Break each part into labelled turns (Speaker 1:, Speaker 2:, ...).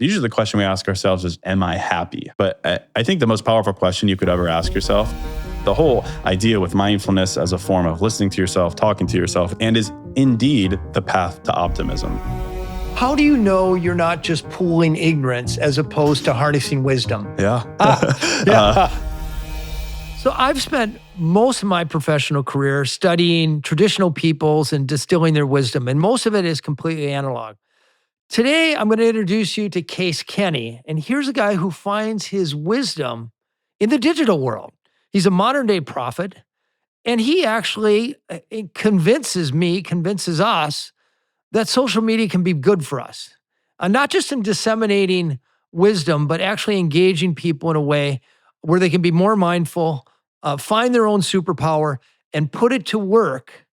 Speaker 1: Usually the question we ask ourselves is, am I happy? But I think the most powerful question you could ever ask yourself, the whole idea with mindfulness as a form of listening to yourself, talking to yourself, and is indeed the path to optimism.
Speaker 2: How do you know you're not just pooling ignorance as opposed to harnessing wisdom?
Speaker 1: Yeah.
Speaker 2: So I've spent most of my professional career studying traditional peoples and distilling their wisdom, and most of it is completely analog. Today, I'm going to introduce you to Case Kenny, and here's a guy who finds his wisdom in the digital world. He's a modern-day prophet, and he actually convinces us that social media can be good for us, not just in disseminating wisdom, but actually engaging people in a way where they can be more mindful, find their own superpower, and put it to work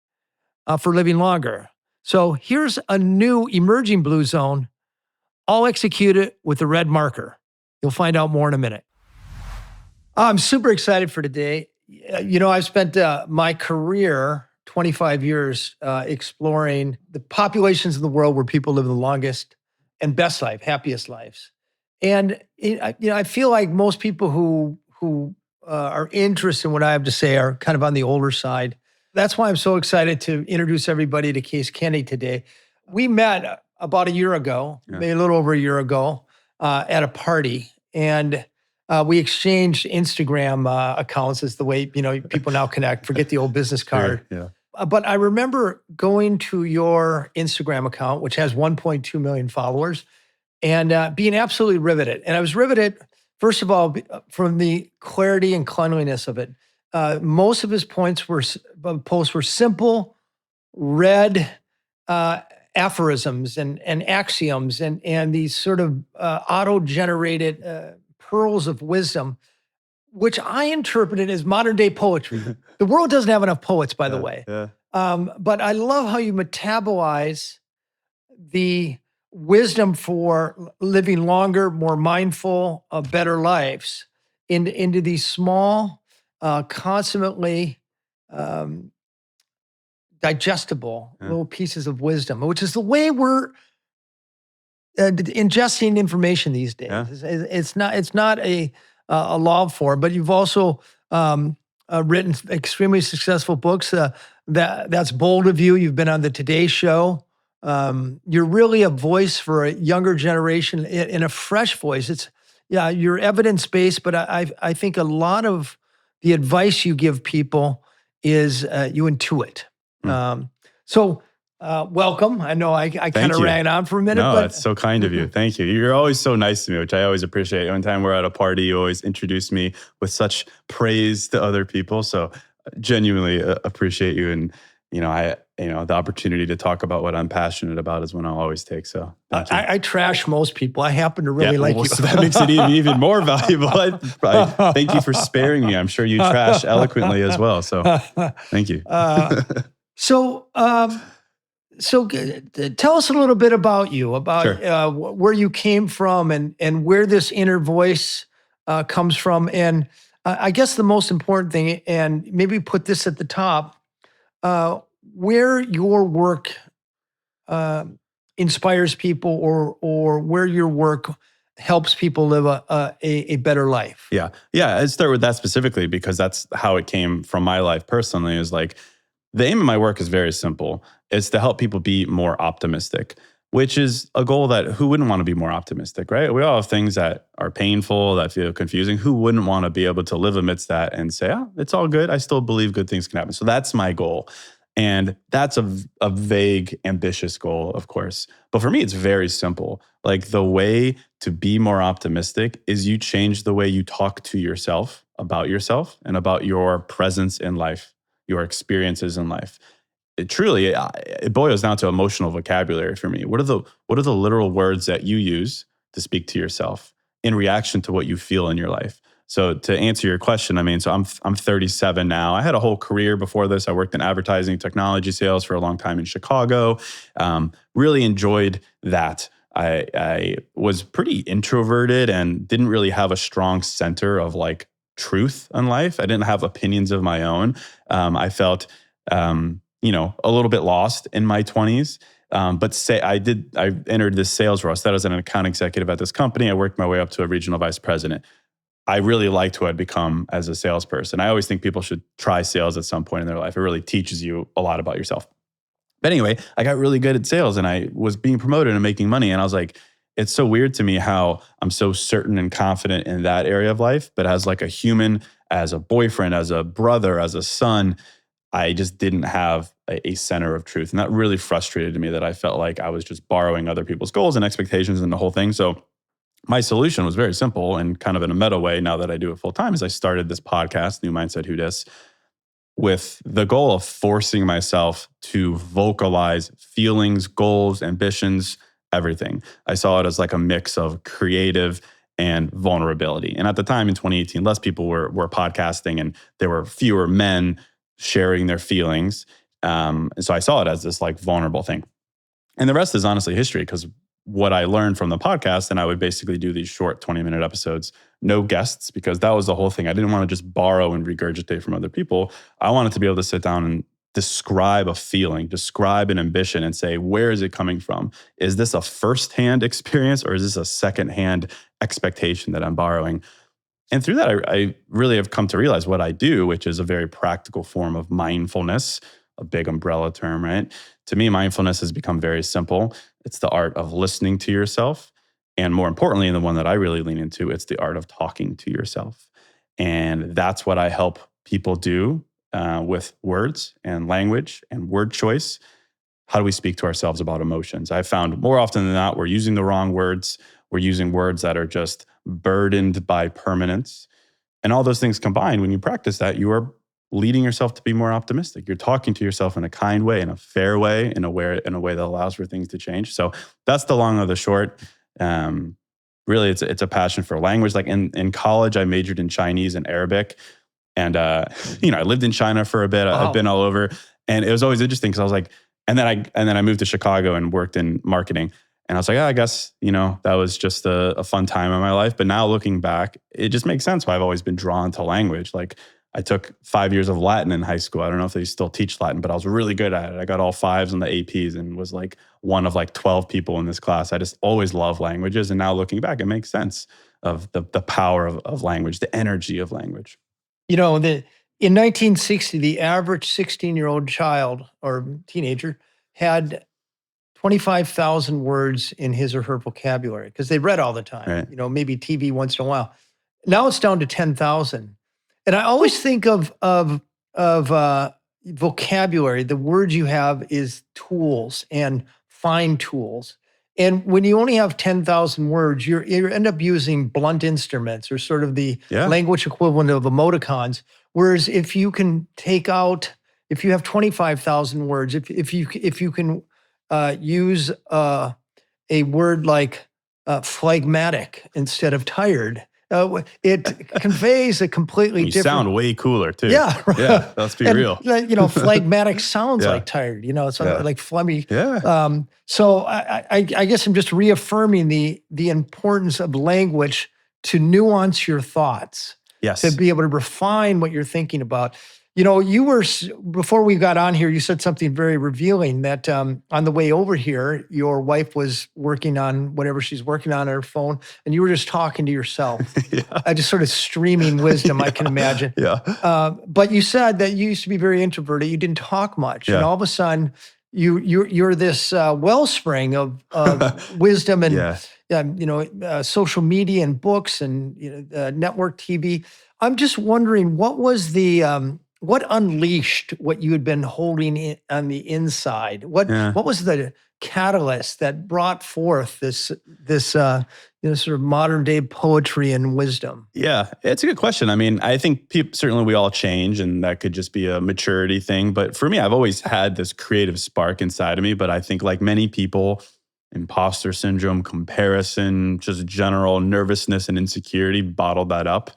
Speaker 2: for living longer. So here's a new emerging blue zone. I'll execute it with a red marker. You'll find out more in a minute. I'm super excited for today. I've spent my career, 25 years, exploring the populations in the world where people live the longest and best life, happiest lives. And I feel like most people who are interested in what I have to say are kind of on the older side. That's why I'm so excited to introduce everybody to Case Kenny today. We met about a year ago, maybe a little over a year ago, at a party, and we exchanged Instagram accounts as the way people now connect. Forget the old business card.
Speaker 1: Yeah.
Speaker 2: But I remember going to your Instagram account, which has 1.2 million followers, and being absolutely riveted. And I was riveted, first of all, from the clarity and cleanliness of it. Most of his posts were simple, read aphorisms and axioms and these sort of auto-generated pearls of wisdom, which I interpreted as modern day poetry. The world doesn't have enough poets, by the way.
Speaker 1: Yeah.
Speaker 2: But I love how you metabolize the wisdom for living longer, more mindful, better lives into these small, consummately digestible little pieces of wisdom, which is the way we're ingesting information these days.
Speaker 1: Yeah.
Speaker 2: It's not a law form, but you've also written extremely successful books. That's bold of you. You've been on the Today Show. You're really a voice for a younger generation in a fresh voice. You're evidence-based, but I think a lot of the advice you give people is you intuit. So welcome. I know I kind of ran on for a minute.
Speaker 1: No,
Speaker 2: but
Speaker 1: that's so kind of you. Thank you. You're always so nice to me, which I always appreciate. One time we're at a party, you always introduce me with such praise to other people. So genuinely appreciate you. And, the opportunity to talk about what I'm passionate about is one I'll always take. So
Speaker 2: I trash most people. I happen to really like you.
Speaker 1: So that makes it even more valuable. I thank you for sparing me. I'm sure you trash eloquently as well. So thank you.
Speaker 2: So tell us a little bit about you, about where you came from and where this inner voice comes from. And I guess the most important thing, and maybe put this at the top, where your work inspires people or where your work helps people live a better life.
Speaker 1: Yeah. I'd start with that specifically because that's how it came from my life personally. Is like, the aim of my work is very simple. It's to help people be more optimistic, which is a goal that who wouldn't want to be more optimistic, right? We all have things that are painful, that feel confusing. Who wouldn't want to be able to live amidst that and say, it's all good. I still believe good things can happen. So that's my goal. And that's a vague, ambitious goal, of course. But for me, it's very simple. Like, the way to be more optimistic is you change the way you talk to yourself and about your presence in life, your experiences in life. It boils down to emotional vocabulary for me. What are the literal words that you use to speak to yourself in reaction to what you feel in your life? So to answer your question, I'm 37 now. I had a whole career before this. I worked in advertising technology sales for a long time in Chicago. Really enjoyed that. I was pretty introverted and didn't really have a strong center of like truth in life. I didn't have opinions of my own. I felt, a little bit lost in my 20s. I entered this sales role. I started as an account executive at this company. I worked my way up to a regional vice president. I really liked who I'd become as a salesperson. I always think people should try sales at some point in their life. It really teaches you a lot about yourself. But anyway, I got really good at sales and I was being promoted and making money. And I was like, it's so weird to me how I'm so certain and confident in that area of life. But as like a human, as a boyfriend, as a brother, as a son, I just didn't have a center of truth. And that really frustrated me, that I felt like I was just borrowing other people's goals and expectations and the whole thing. So my solution was very simple and kind of in a meta way, now that I do it full time, is I started this podcast, New Mindset Who Dis, with the goal of forcing myself to vocalize feelings, goals, ambitions, everything. I saw it as like a mix of creative and vulnerability. And at the time in 2018, less people were podcasting and there were fewer men sharing their feelings. And so I saw it as this like vulnerable thing. And the rest is honestly history, because what I learned from the podcast, and I would basically do these short 20-minute episodes, no guests, because that was the whole thing. I didn't want to just borrow and regurgitate from other people. I wanted to be able to sit down and describe a feeling, describe an ambition, and say, where is it coming from? Is this a firsthand experience or is this a secondhand expectation that I'm borrowing? And through that, I really have come to realize what I do, which is a very practical form of mindfulness, a big umbrella term, right? To me, mindfulness has become very simple. It's the art of listening to yourself. And more importantly, and the one that I really lean into, it's the art of talking to yourself. And that's what I help people do with words and language and word choice. How do we speak to ourselves about emotions? I've found more often than not, we're using the wrong words. We're using words that are just burdened by permanence. And all those things combined, when you practice that, you are leading yourself to be more optimistic. You're talking to yourself in a kind way, in a fair way, in a way that allows for things to change. So that's the long or the short. Really, it's a passion for language. Like in college, I majored in Chinese and Arabic. And, I lived in China for a bit.
Speaker 2: Wow.
Speaker 1: I've been all over. And it was always interesting because I was like, and then I moved to Chicago and worked in marketing. And I was like, I guess, that was just a fun time in my life. But now looking back, it just makes sense why I've always been drawn to language. Like I took 5 years of Latin in high school. I don't know if they still teach Latin, but I was really good at it. I got all 5s on the APs and was like one of like 12 people in this class. I just always loved languages. And now looking back, it makes sense of the power of language, the energy of language.
Speaker 2: In 1960, the average 16-year-old child or teenager had 25,000 words in his or her vocabulary because they read all the time,
Speaker 1: right.
Speaker 2: Maybe TV once in a while. Now it's down to 10,000. And I always think of vocabulary. The words you have is tools and fine tools. And when you only have 10,000 words, you end up using blunt instruments or sort of the language equivalent of emoticons. Whereas if you have 25,000 words, if you can use a word like phlegmatic instead of tired, it conveys a completely different.
Speaker 1: You sound way cooler too.
Speaker 2: Yeah,
Speaker 1: yeah. Let's be real.
Speaker 2: Phlegmatic sounds like tired. It's like phlegmy.
Speaker 1: Yeah.
Speaker 2: So I guess I'm just reaffirming the importance of language to nuance your thoughts.
Speaker 1: Yes.
Speaker 2: To be able to refine what you're thinking about. You were, before we got on here, you said something very revealing that on the way over here, your wife was working on whatever she's working on her phone, and you were just talking to yourself. Just sort of streaming wisdom, I can imagine.
Speaker 1: Yeah.
Speaker 2: But you said that you used to be very introverted. You didn't talk much. And all of a sudden, you're this wellspring of wisdom and social media and books and network TV. I'm just wondering, what was what unleashed what you had been holding on the inside? What was the catalyst that brought forth this sort of modern day poetry and wisdom?
Speaker 1: Yeah, it's a good question. I mean, I think certainly we all change, and that could just be a maturity thing. But for me, I've always had this creative spark inside of me. But I think like many people, imposter syndrome, comparison, just general nervousness and insecurity bottled that up.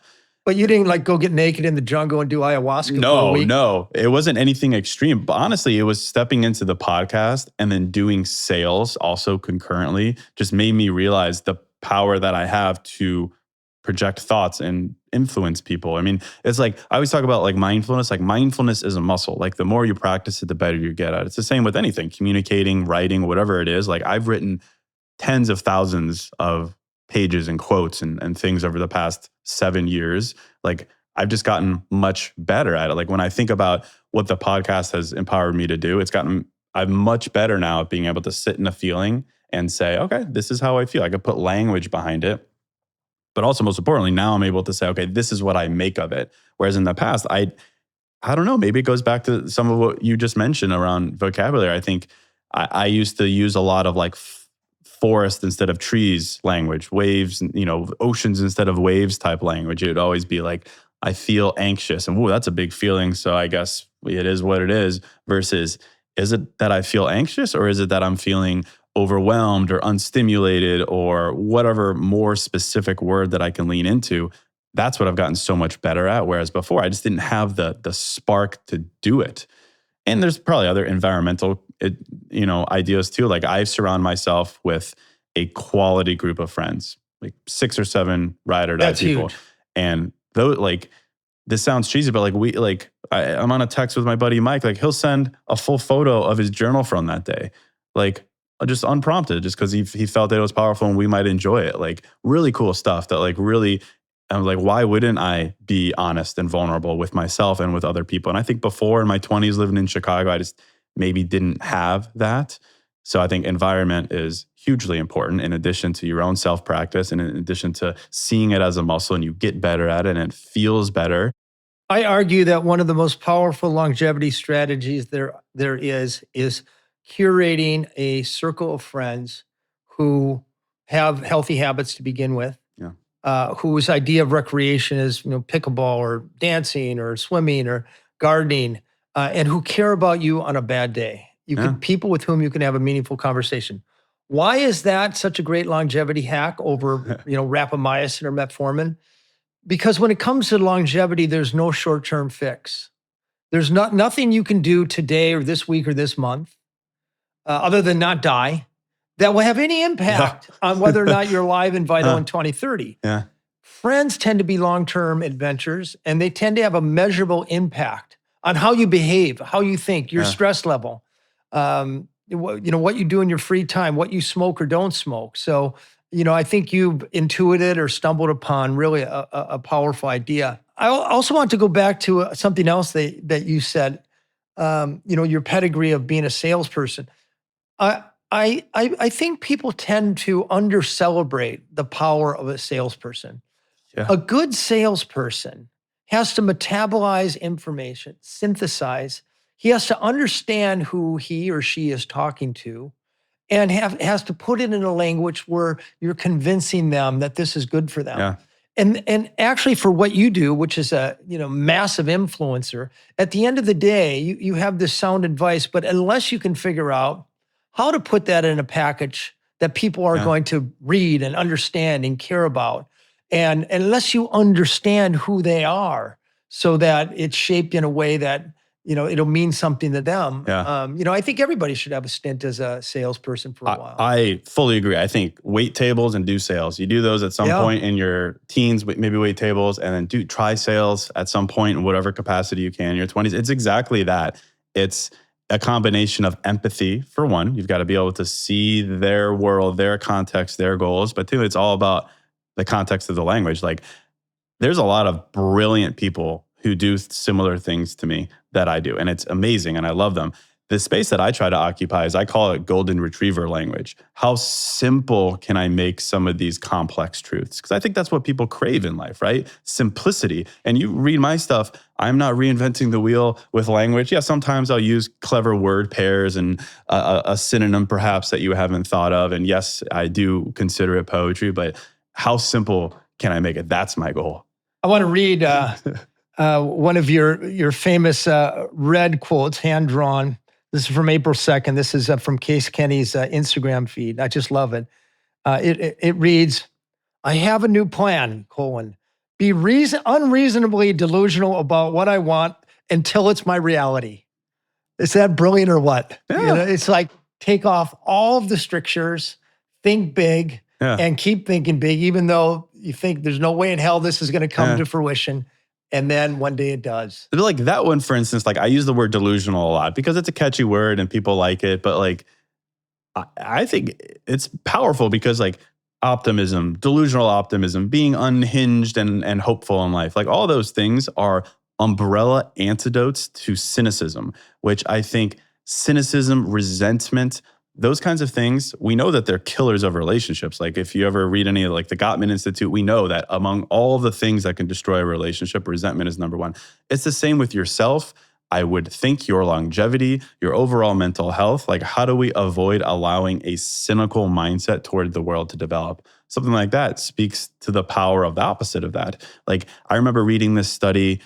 Speaker 2: But you didn't go get naked in the jungle and do ayahuasca for a week?
Speaker 1: No. It wasn't anything extreme. But honestly, it was stepping into the podcast and then doing sales also concurrently just made me realize the power that I have to project thoughts and influence people. I mean, it's like, I always talk about like mindfulness. Like mindfulness is a muscle. Like the more you practice it, the better you get at it. It's the same with anything, communicating, writing, whatever it is. Like I've written tens of thousands of pages and quotes and things over the past 7 years. Like I've just gotten much better at it. Like when I think about what the podcast has empowered me to do, I'm much better now at being able to sit in a feeling and say, okay, this is how I feel. I could put language behind it. But also most importantly, now I'm able to say, okay, this is what I make of it. Whereas in the past, I don't know, maybe it goes back to some of what you just mentioned around vocabulary. I think I used to use a lot of like forest instead of trees language, waves, oceans instead of waves type language. It would always be like, I feel anxious. And whoa, that's a big feeling. So I guess it is what it is. Versus, is it that I feel anxious or is it that I'm feeling overwhelmed or unstimulated or whatever more specific word that I can lean into? That's what I've gotten so much better at. Whereas before, I just didn't have the spark to do it. And there's probably other environmental, ideas too. Like I surround myself with a quality group of friends, like 6 or 7 ride or die people.
Speaker 2: Huge.
Speaker 1: And those, like, this sounds cheesy, but like I'm on a text with my buddy Mike. Like he'll send a full photo of his journal from that day, like just unprompted, just because he felt that it was powerful and we might enjoy it. Like really cool stuff that like really. I'm like, why wouldn't I be honest and vulnerable with myself and with other people? And I think before in my 20s living in Chicago, I just maybe didn't have that. So I think environment is hugely important in addition to your own self-practice and in addition to seeing it as a muscle and you get better at it and it feels better.
Speaker 2: I argue that one of the most powerful longevity strategies there is curating a circle of friends who have healthy habits to begin with. Whose idea of recreation is, pickleball or dancing or swimming or gardening, and who care about you on a bad day. People with whom you can have a meaningful conversation. Why is that such a great longevity hack over, rapamycin or metformin? Because when it comes to longevity, there's no short-term fix. There's nothing you can do today or this week or this month, other than not die, that will have any impact on whether or not you're alive and vital in 2030.
Speaker 1: Yeah.
Speaker 2: Friends tend to be long-term adventures, and they tend to have a measurable impact on how you behave, how you think, your stress level, what you do in your free time, what you smoke or don't smoke. So, I think you've intuited or stumbled upon really a powerful idea. I also want to go back to something else that you said, your pedigree of being a salesperson. I think people tend to under-celebrate the power of a salesperson.
Speaker 1: Yeah.
Speaker 2: A good salesperson has to metabolize information, synthesize. He has to understand who he or she is talking to and has to put it in a language where you're convincing them that this is good for them.
Speaker 1: Yeah.
Speaker 2: And actually for what you do, which is a massive influencer, at the end of the day, you have this sound advice, but unless you can figure out how to put that in a package that people are going to read and understand and care about. And unless you understand who they are so that it's shaped in a way that, it'll mean something to them.
Speaker 1: Yeah.
Speaker 2: I think everybody should have a stint as a salesperson for a while.
Speaker 1: I fully agree. I think wait tables and do sales. You do those at some point in your teens, maybe wait tables, and then try sales at some point in whatever capacity you can in your 20s. It's exactly that. It's a combination of empathy, for one. You've got to be able to see their world, their context, their goals. But two, it's all about the context of the language. Like, there's a lot of brilliant people who do similar things to me that I do. And it's amazing, and I love them. The space that I try to occupy is, I call it golden retriever language. How simple can I make some of these complex truths? Because I think that's what people crave in life, right? Simplicity. And you read my stuff, I'm not reinventing the wheel with language. Yeah, sometimes I'll use clever word pairs and a synonym perhaps that you haven't thought of. And yes, I do consider it poetry, but how simple can I make it? That's my goal.
Speaker 2: I want to read one of your famous red quotes, hand-drawn. This is from April 2nd. This is from Case Kenny's Instagram feed. I just love it. It reads, I have a new plan, be unreasonably delusional about what I want until it's my reality. Is that brilliant or what?
Speaker 1: Yeah.
Speaker 2: It's like, take off all of the strictures, think big, and keep thinking big, even though You think there's no way in hell this is going to come to fruition. And then one day it does.
Speaker 1: Like that one, for instance, like I use the word delusional a lot because it's a catchy word and people like it. But like, I think it's powerful because like optimism, delusional optimism, being unhinged and hopeful in life, like all those things are umbrella antidotes to cynicism, which I think cynicism, resentment, those kinds of things, we know that they're killers of relationships. Like if you ever read any of like the Gottman Institute, we know that among all the things that can destroy a relationship, resentment is number one. It's the same with yourself. I would think your longevity, your overall mental health, like how do we avoid allowing a cynical mindset toward the world to develop? Something like that speaks to the power of the opposite of that. Like I remember reading this study,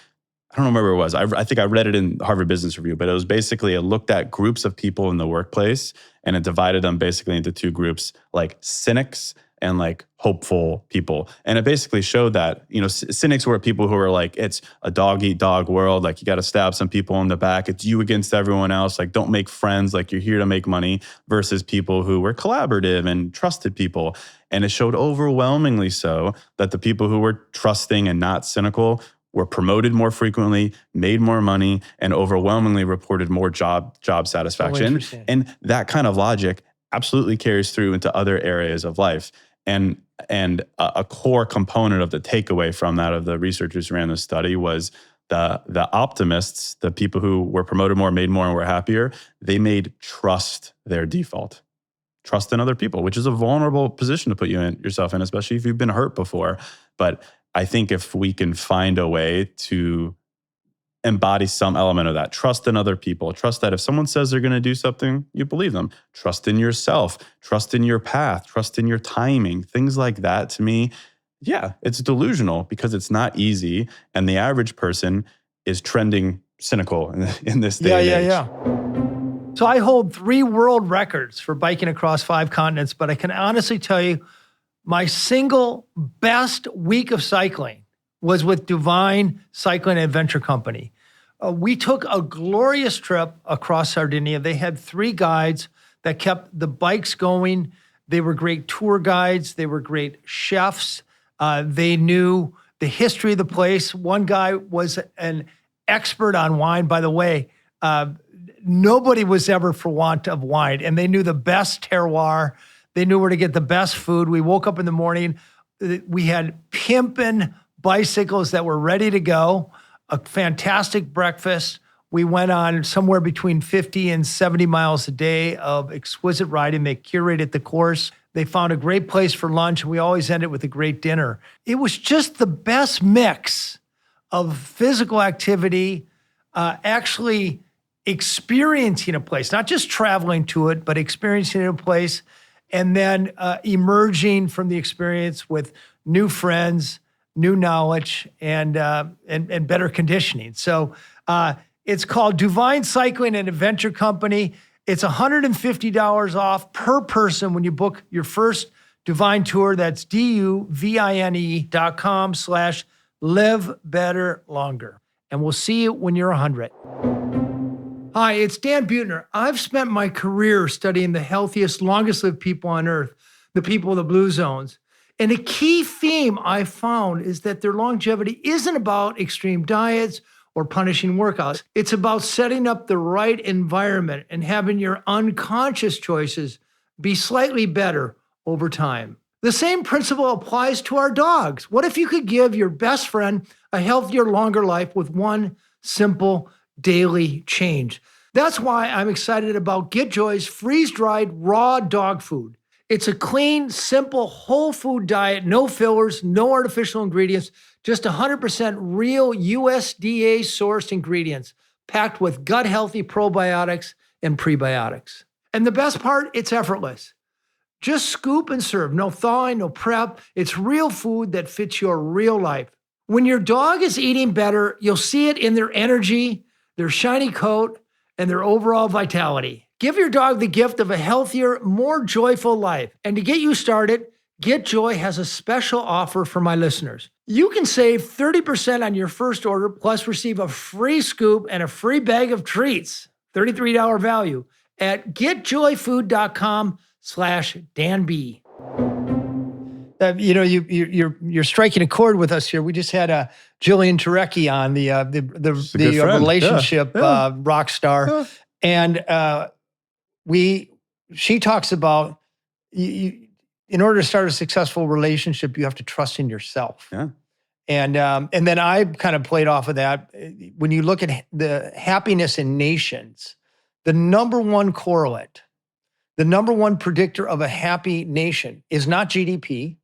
Speaker 1: I don't remember where it was. I think I read it in Harvard Business Review, but it was basically, it looked at groups of people in the workplace and it divided them basically into two groups, like cynics and like hopeful people. And it basically showed that, cynics were people who were like, it's a dog eat dog world. Like you got to stab some people in the back. It's you against everyone else. Like don't make friends. Like you're here to make money, versus people who were collaborative and trusted people. And it showed overwhelmingly so that the people who were trusting and not cynical were promoted more frequently, made more money, and overwhelmingly reported more job satisfaction. And that kind of logic absolutely carries through into other areas of life. And a core component of the takeaway from that of the researchers who ran this study was the optimists, the people who were promoted more, made more, and were happier, they made trust their default. Trust in other people, which is a vulnerable position to put yourself in, especially if you've been hurt before. But I think if we can find a way to embody some element of that, trust in other people, trust that if someone says they're going to do something, you believe them, trust in yourself, trust in your path, trust in your timing, things like that, to me, yeah, it's delusional because it's not easy. And the average person is trending cynical in this day and age.
Speaker 2: Yeah. So I hold 3 world records for biking across 5 continents, but I can honestly tell you, my single best week of cycling was with Divine Cycling and Adventure Company. We took a glorious trip across Sardinia. They had 3 guides that kept the bikes going. They were great tour guides. They were great chefs. They knew the history of the place. One guy was an expert on wine. By the way, nobody was ever for want of wine, and they knew the best terroir. They knew where to get the best food. We woke up in the morning. We had pimpin' bicycles that were ready to go, a fantastic breakfast. We went on somewhere between 50 and 70 miles a day of exquisite riding. They curated the course. They found a great place for lunch, and we always ended with a great dinner. It was just the best mix of physical activity, actually experiencing a place, not just traveling to it, but experiencing a place, and then emerging from the experience with new friends, new knowledge, and better conditioning. So it's called Divine Cycling and Adventure Company. It's $150 off per person when you book your first Divine tour. That's DUVINE.com/live-better-longer. And we'll see you when you're 100. Hi, it's Dan Buettner. I've spent my career studying the healthiest, longest-lived people on earth, the people of the blue zones. And a key theme I found is that their longevity isn't about extreme diets or punishing workouts. It's about setting up the right environment and having your unconscious choices be slightly better over time. The same principle applies to our dogs. What if you could give your best friend a healthier, longer life with one simple daily change? That's why I'm excited about GetJoy's freeze-dried raw dog food. It's a clean, simple, whole food diet, no fillers, no artificial ingredients, just 100% real USDA-sourced ingredients, packed with gut-healthy probiotics and prebiotics. And the best part, it's effortless. Just scoop and serve. No thawing, no prep. It's real food that fits your real life. When your dog is eating better, you'll see it in their energy, their shiny coat, and their overall vitality. Give your dog the gift of a healthier, more joyful life. And to get you started, GetJoy has a special offer for my listeners. You can save 30% on your first order, plus receive a free scoop and a free bag of treats, $33 value, at getjoyfood.com/DanB. You're striking a chord with us here. We just had Jillian Turecki on, the relationship rock star, and she talks about in order to start a successful relationship, you have to trust in yourself.
Speaker 1: Yeah.
Speaker 2: And then I kind of played off of that. When you look at the happiness in nations, the number one correlate, the number one predictor of a happy nation is not GDP.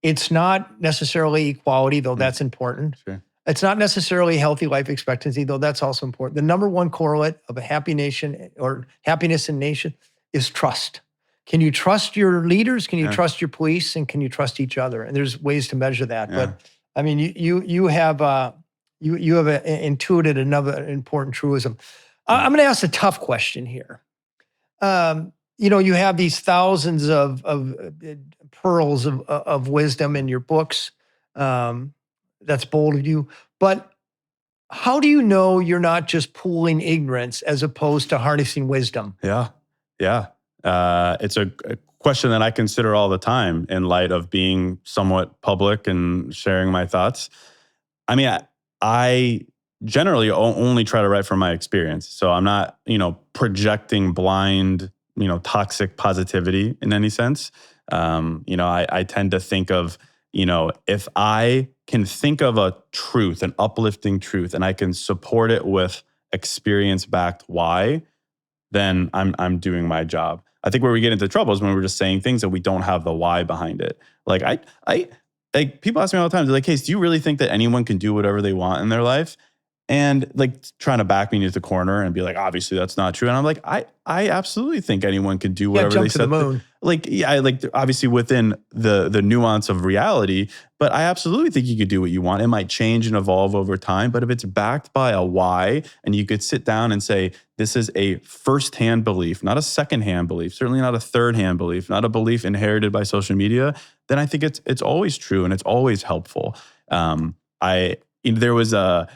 Speaker 2: It's not necessarily equality, though that's important.
Speaker 1: Sure.
Speaker 2: It's not necessarily healthy life expectancy, though that's also important. The number one correlate of a happy nation or happiness in nation is trust. Can you trust your leaders? Can you trust your police? And can you trust each other? And there's ways to measure that. Yeah. But I mean, you have intuited another important truism. I'm going to ask a tough question here. You have these thousands of pearls of wisdom in your books. That's bold of you. But how do you know you're not just pooling ignorance as opposed to harnessing wisdom?
Speaker 1: Yeah. It's a question that I consider all the time in light of being somewhat public and sharing my thoughts. I mean, I generally only try to write from my experience. So I'm not, projecting blind, toxic positivity in any sense. I tend to think of, if I can think of a truth, an uplifting truth, and I can support it with experience-backed why, then I'm doing my job. I think where we get into trouble is when we're just saying things that we don't have the why behind it. Like like people ask me all the time, they're like, "Case, do you really think that anyone can do whatever they want in their life?" And like trying to back me into the corner and be like, obviously that's not true. And I'm like, I absolutely think anyone can do whatever they set.
Speaker 2: To the moon.
Speaker 1: Obviously within the nuance of reality, but I absolutely think you could do what you want. It might change and evolve over time, but if it's backed by a why, and you could sit down and say, this is a firsthand belief, not a secondhand belief, certainly not a third-hand belief, not a belief inherited by social media, then I think it's always true and it's always helpful. There was a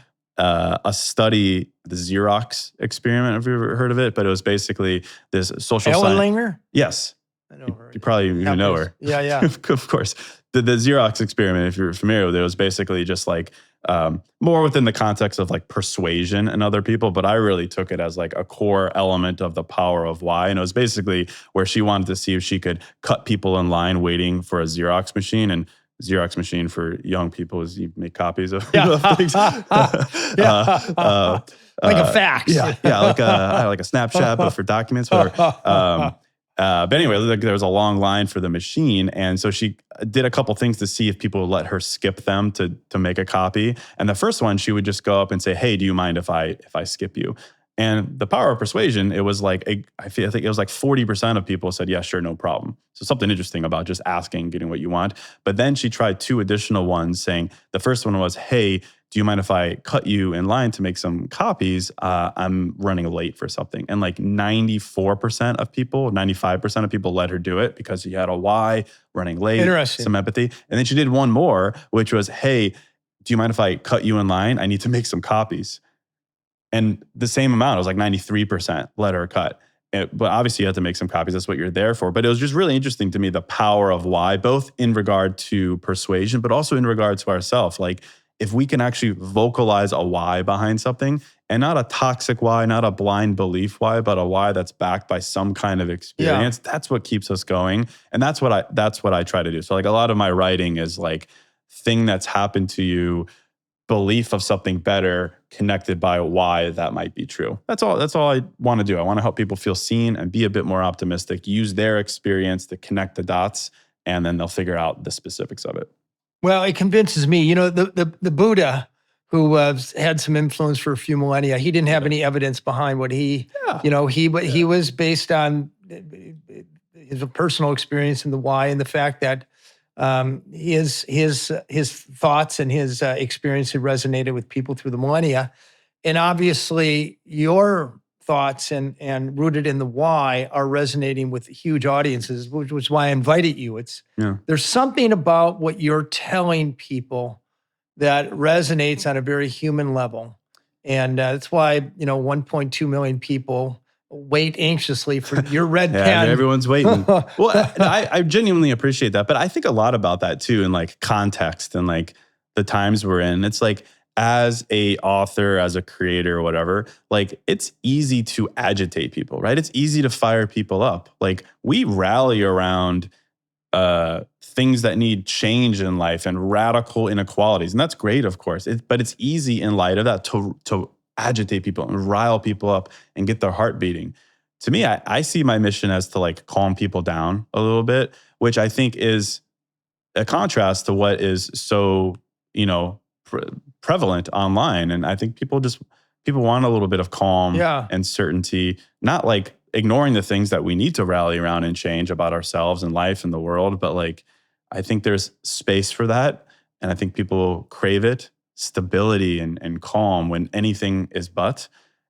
Speaker 1: study, the Xerox experiment. Have you ever heard of it? But it was basically this social
Speaker 2: Ellen Langer?
Speaker 1: Yes.
Speaker 2: I know her.
Speaker 1: You probably even know her.
Speaker 2: Yeah.
Speaker 1: Of course. The Xerox experiment, if you're familiar with it, was basically just like more within the context of like persuasion and other people. But I really took it as like a core element of the power of why. And it was basically where she wanted to see if she could cut people in line waiting for a Xerox machine. And Xerox machine for young people is you make copies of things.
Speaker 2: Like a fax.
Speaker 1: Like a Snapchat, but for documents. But anyway, there was a long line for the machine. And so she did a couple things to see if people would let her skip them to make a copy. And the first one, she would just go up and say, "Hey, do you mind if I skip you?" And the power of persuasion, it was like, I think it was like 40% of people said, "Yeah, sure, no problem." So something interesting about just asking, getting what you want. But then she tried two additional ones saying, the first one was, "Hey, do you mind if I cut you in line to make some copies? I'm running late for something." And like 94% of people, 95% of people let her do it because she had a why, running late, some empathy. And then she did one more, which was, "Hey, do you mind if I cut you in line? I need to make some copies." And the same amount, it was like 93% let her cut. But obviously you have to make some copies. That's what you're there for. But it was just really interesting to me, the power of why, both in regard to persuasion, but also in regard to ourselves. Like if we can actually vocalize a why behind something, and not a toxic why, not a blind belief why, but a why that's backed by some kind of experience, that's what keeps us going. And that's what I try to do. So like a lot of my writing is like thing that's happened to you, belief of something better connected by why that might be true. That's all I want to do. I want to help people feel seen and be a bit more optimistic, use their experience to connect the dots, and then they'll figure out the specifics of it.
Speaker 2: Well, it convinces me, the Buddha, who had some influence for a few millennia, he didn't have any evidence behind what he was based on his personal experience and the why, and the fact that his thoughts and his experience had resonated with people through the millennia. And obviously your thoughts and rooted in the why are resonating with huge audiences, which was why I invited you. There's something about what you're telling people that resonates on a very human level. And that's why, 1.2 million people wait anxiously for your red
Speaker 1: Yeah,
Speaker 2: pen.
Speaker 1: everyone's waiting. Well, I genuinely appreciate that, but I think a lot about that too, in like context and like the times we're in. It's like as a author, as a creator, or whatever, like it's easy to agitate people, right? It's easy to fire people up. Like we rally around things that need change in life and radical inequalities, and that's great, of course. But it's easy in light of that to agitate people and rile people up and get their heart beating. To me, I see my mission as to like calm people down a little bit, which I think is a contrast to what is so, prevalent online. And I think people want a little bit of calm and certainty, not like ignoring the things that we need to rally around and change about ourselves and life and the world. But like, I think there's space for that. And I think people crave it, stability and calm when anything is but.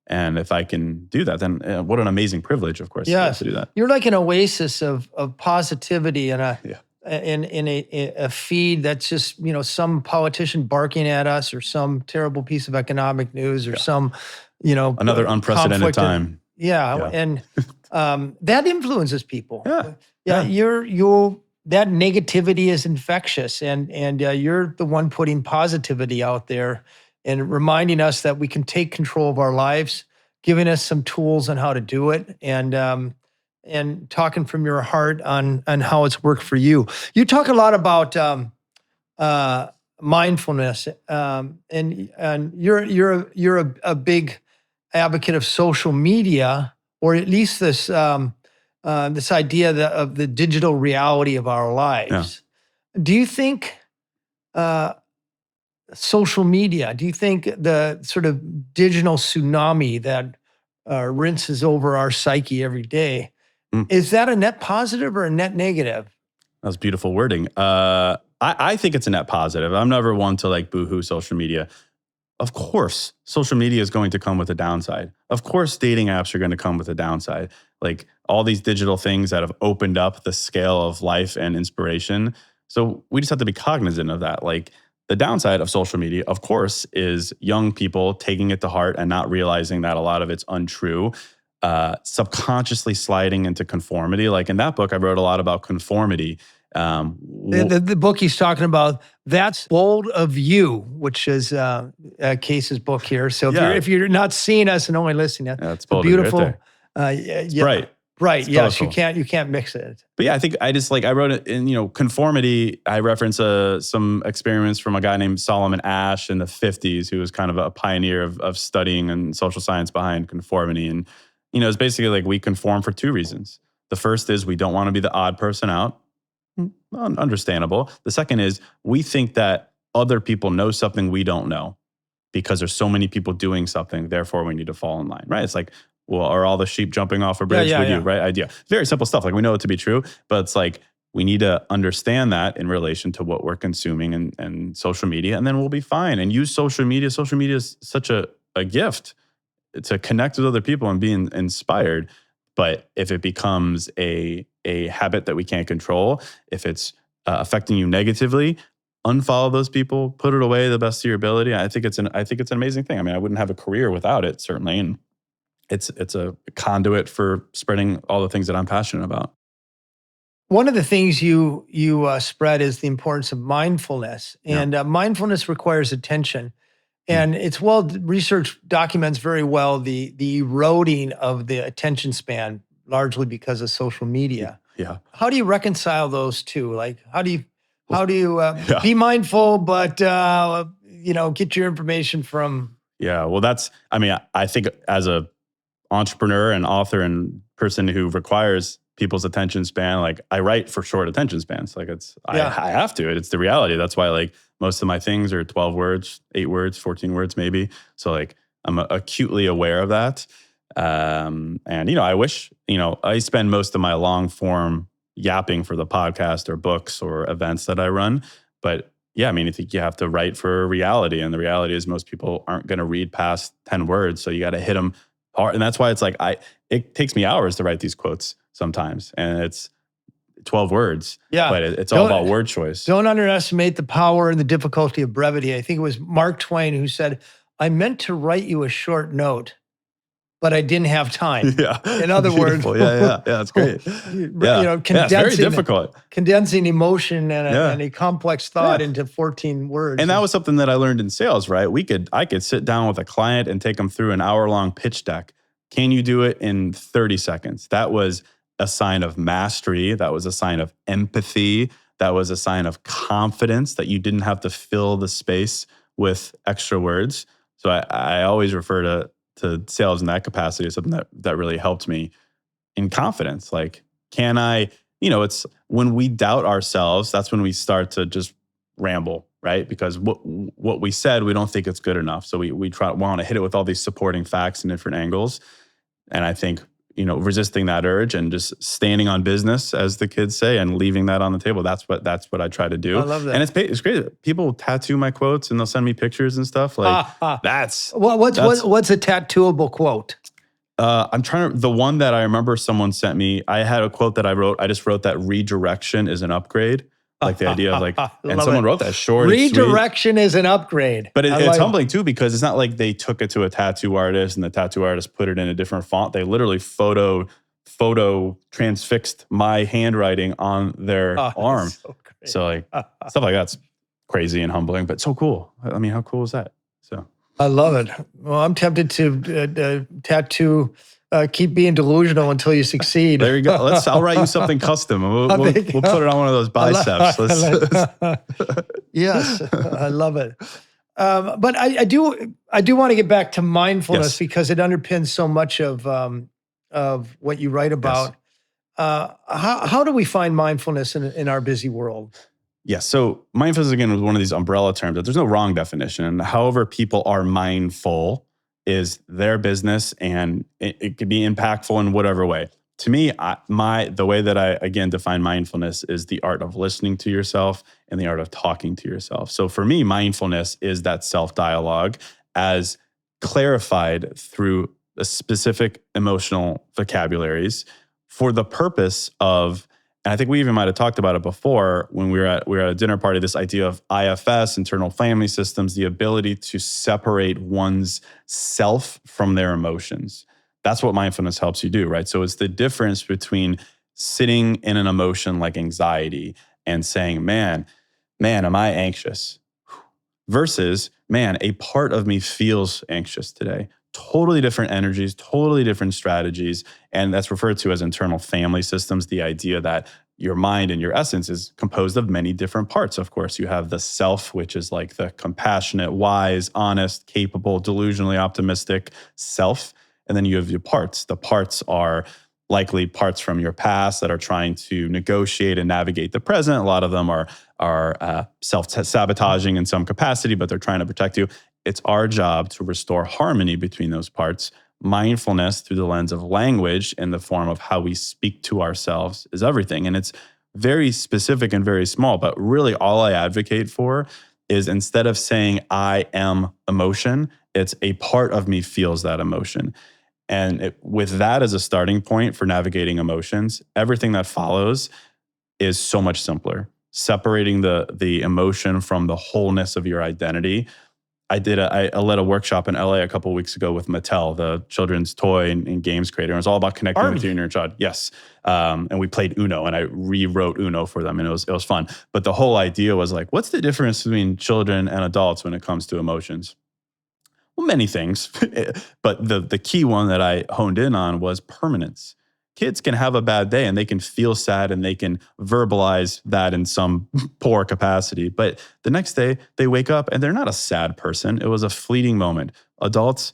Speaker 1: And if I can do that, then what an amazing privilege, of course, to do that.
Speaker 2: You're like an oasis of positivity and in a feed that's just, some politician barking at us or some terrible piece of economic news or some,
Speaker 1: another unprecedented time.
Speaker 2: And that influences people.
Speaker 1: Yeah.
Speaker 2: That negativity is infectious, and you're the one putting positivity out there and reminding us that we can take control of our lives, giving us some tools on how to do it, and talking from your heart on how it's worked for you. You talk a lot about mindfulness, and you're a big advocate of social media, or at least this idea of the digital reality of our lives. Yeah. Do you think social media, do you think the sort of digital tsunami that rinses over our psyche every day, is that a net positive or a net negative?
Speaker 1: That was beautiful wording. I think it's a net positive. I'm never one to like boohoo social media. Of course, social media is going to come with a downside. Of course, dating apps are going to come with a downside. Like all these digital things that have opened up the scale of life and inspiration. So we just have to be cognizant of that. Like the downside of social media, of course, is young people taking it to heart and not realizing that a lot of it's untrue, subconsciously sliding into conformity. Like in that book, I wrote a lot about conformity.
Speaker 2: The book he's talking about, That's Bold of You, which is Case's book here. So if you're not seeing us and only listening,
Speaker 1: it's
Speaker 2: beautiful.
Speaker 1: Right it's bright.
Speaker 2: Right. Yes, you can't mix it.
Speaker 1: But yeah, I think I wrote it in, conformity. I reference some experiments from a guy named Solomon Asch in the 50s, who was kind of a pioneer of studying and social science behind conformity. And, it's basically like we conform for two reasons. The first is we don't want to be the odd person out. Understandable. The second is we think that other people know something we don't know because there's so many people doing something, therefore we need to fall in line, right? It's like, well, are all the sheep jumping off a bridge with you, right? Idea. Very simple stuff. Like we know it to be true, but it's like we need to understand that in relation to what we're consuming and social media, and then we'll be fine. And use social media. Social media is such a gift to connect with other people and be inspired. But if it becomes a habit that we can't control, if it's affecting you negatively, unfollow those people, put it away the best of your ability. I think it's an amazing thing. I mean, I wouldn't have a career without it, certainly. And it's a conduit for spreading all the things that I'm passionate about.
Speaker 2: One of the things you spread is the importance of mindfulness, and mindfulness requires attention. And it's research documents very well the eroding of the attention span, largely because of social media.
Speaker 1: Yeah.
Speaker 2: How do you reconcile those two? Like, how do you be mindful, but get your information from?
Speaker 1: Yeah. Well, I think as a entrepreneur and author and person who requires people's attention span, like I write for short attention spans. Like I have to. It's the reality. That's why like most of my things are 12 words, 8 words, 14 words maybe. So like I'm acutely aware of that. And I wish, I spend most of my long form yapping for the podcast or books or events that I run. But yeah, I think you have to write for reality. And the reality is most people aren't going to read past 10 words. So you got to hit them hard. And that's why it's like, it takes me hours to write these quotes sometimes. And it's 12 words. Yeah. But it's all about word choice.
Speaker 2: Don't underestimate the power and the difficulty of brevity. I think it was Mark Twain who said, I meant to write you a short note, but I didn't have time.
Speaker 1: Yeah.
Speaker 2: In other words,
Speaker 1: yeah, that's great. It's very difficult.
Speaker 2: Condensing emotion
Speaker 1: Yeah.
Speaker 2: and a complex thought into 14 words.
Speaker 1: And that was something that I learned in sales, right? I could sit down with a client and take them through an hour-long pitch deck. Can you do it in 30 seconds? That was a sign of mastery. That was a sign of empathy. That was a sign of confidence that you didn't have to fill the space with extra words. So I always refer to sales in that capacity as something that really helped me in confidence. Like, can I, it's when we doubt ourselves, that's when we start to just ramble, right? Because what we said, we don't think it's good enough. So we want to hit it with all these supporting facts and different angles. And I think, resisting that urge and just standing on business, as the kids say, and leaving that on the table. That's what I try to do.
Speaker 2: I love that.
Speaker 1: And it's great. People tattoo my quotes and they'll send me pictures and stuff. Like what's
Speaker 2: a tattooable quote?
Speaker 1: The one that I remember someone sent me, I had a quote that I wrote. I just wrote that redirection is an upgrade. Like the idea of and someone wrote that short.
Speaker 2: Redirection is an upgrade.
Speaker 1: But it's humbling too, because it's not like they took it to a tattoo artist and the tattoo artist put it in a different font. They literally photo transfixed my handwriting on their arm. So stuff like that's crazy and humbling, but so cool. I mean, how cool is that? So
Speaker 2: I love it. Well, I'm tempted to tattoo. Keep being delusional until you succeed.
Speaker 1: There you go. I'll write you something custom. We'll put it on one of those biceps.
Speaker 2: Yes, I love it. But I do want to get back to mindfulness because it underpins so much of what you write about. Yes. How do we find mindfulness in our busy world?
Speaker 1: Yeah, so mindfulness, again, was one of these umbrella terms. There's no wrong definition. However people are mindful is their business, and it could be impactful in whatever way. To me, the way that I, again, define mindfulness is the art of listening to yourself and the art of talking to yourself. So for me, mindfulness is that self-dialogue as clarified through a specific emotional vocabularies for the purpose of, and I think we even might have talked about it before when we were at a dinner party, this idea of IFS, internal family systems, the ability to separate one's self from their emotions. That's what mindfulness helps you do, right? So it's the difference between sitting in an emotion like anxiety and saying, man, am I anxious? Versus, man, a part of me feels anxious today. Totally different energies, totally different strategies. And that's referred to as internal family systems, the idea that your mind and your essence is composed of many different parts. Of course, you have the self, which is like the compassionate, wise, honest, capable, delusionally optimistic self. And then you have your parts. The parts are likely parts from your past that are trying to negotiate and navigate the present. A lot of them are self-sabotaging in some capacity, but they're trying to protect you. It's our job to restore harmony between those parts. Mindfulness through the lens of language in the form of how we speak to ourselves is everything. And it's very specific and very small, but really all I advocate for is instead of saying I am emotion, it's a part of me feels that emotion. And with that as a starting point for navigating emotions, everything that follows is so much simpler. Separating the emotion from the wholeness of your identity. I led a workshop in LA a couple of weeks ago with Mattel, the children's toy and games creator. It was all about connecting with your inner child. Yes. And we played Uno, and I rewrote Uno for them, and it was fun. But the whole idea was like, what's the difference between children and adults when it comes to emotions? Well, many things. But the key one that I honed in on was permanence. Kids can have a bad day and they can feel sad and they can verbalize that in some poor capacity. But the next day they wake up and they're not a sad person. It was a fleeting moment. Adults,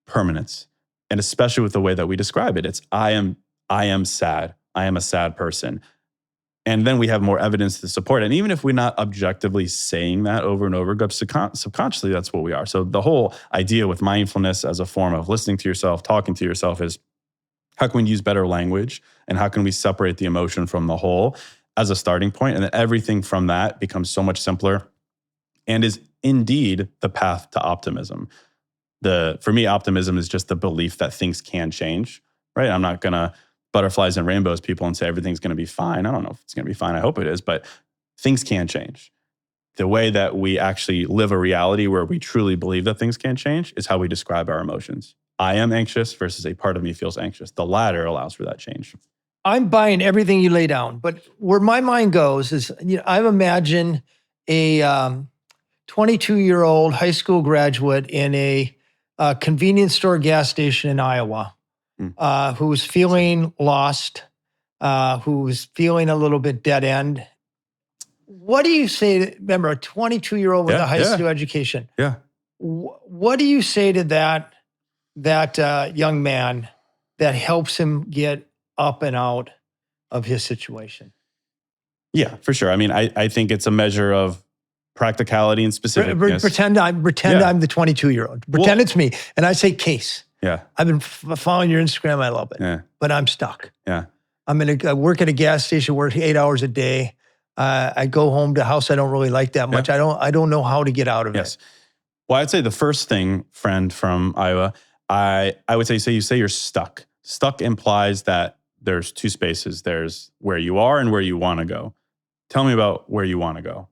Speaker 1: permanence. And especially with the way that we describe it, it's I am sad. I am a sad person. And then we have more evidence to support it. And even if we're not objectively saying that over and over, subconsciously, that's what we are. So the whole idea with mindfulness as a form of listening to yourself, talking to yourself is, how can we use better language, and how can we separate the emotion from the whole as a starting point? And then everything from that becomes so much simpler and is indeed the path to optimism. For me, optimism is just the belief that things can change, right? I'm not going to butterflies and rainbows people and say everything's going to be fine. I don't know if it's going to be fine. I hope it is, but things can change. The way that we actually live a reality where we truly believe that things can change is how we describe our emotions. I am anxious versus a part of me feels anxious. The latter allows for that change.
Speaker 2: I'm buying everything you lay down, but where my mind goes is, I imagine a 22-year-old high school graduate in a convenience store gas station in Iowa who's feeling lost, who's feeling a little bit dead end. What do you say? Remember, a 22-year-old with a high school education.
Speaker 1: Yeah.
Speaker 2: What do you say to that young man that helps him get up and out of his situation?
Speaker 1: Yeah, for sure. I mean, I think it's a measure of practicality and specificness.
Speaker 2: Pretend I'm the 22-year-old. Pretend it's me. And I say, Case.
Speaker 1: Yeah.
Speaker 2: I've been following your Instagram. I love it.
Speaker 1: Yeah.
Speaker 2: But I'm stuck.
Speaker 1: Yeah.
Speaker 2: I work at a gas station, work 8 hours a day. I go home to a house I don't really like that much. I don't know how to get out of it.
Speaker 1: Well, I'd say the first thing, friend from Iowa, I would say you say you're stuck. Stuck implies that there's two spaces. There's where you are and where you want to go. Tell me about where you want to go.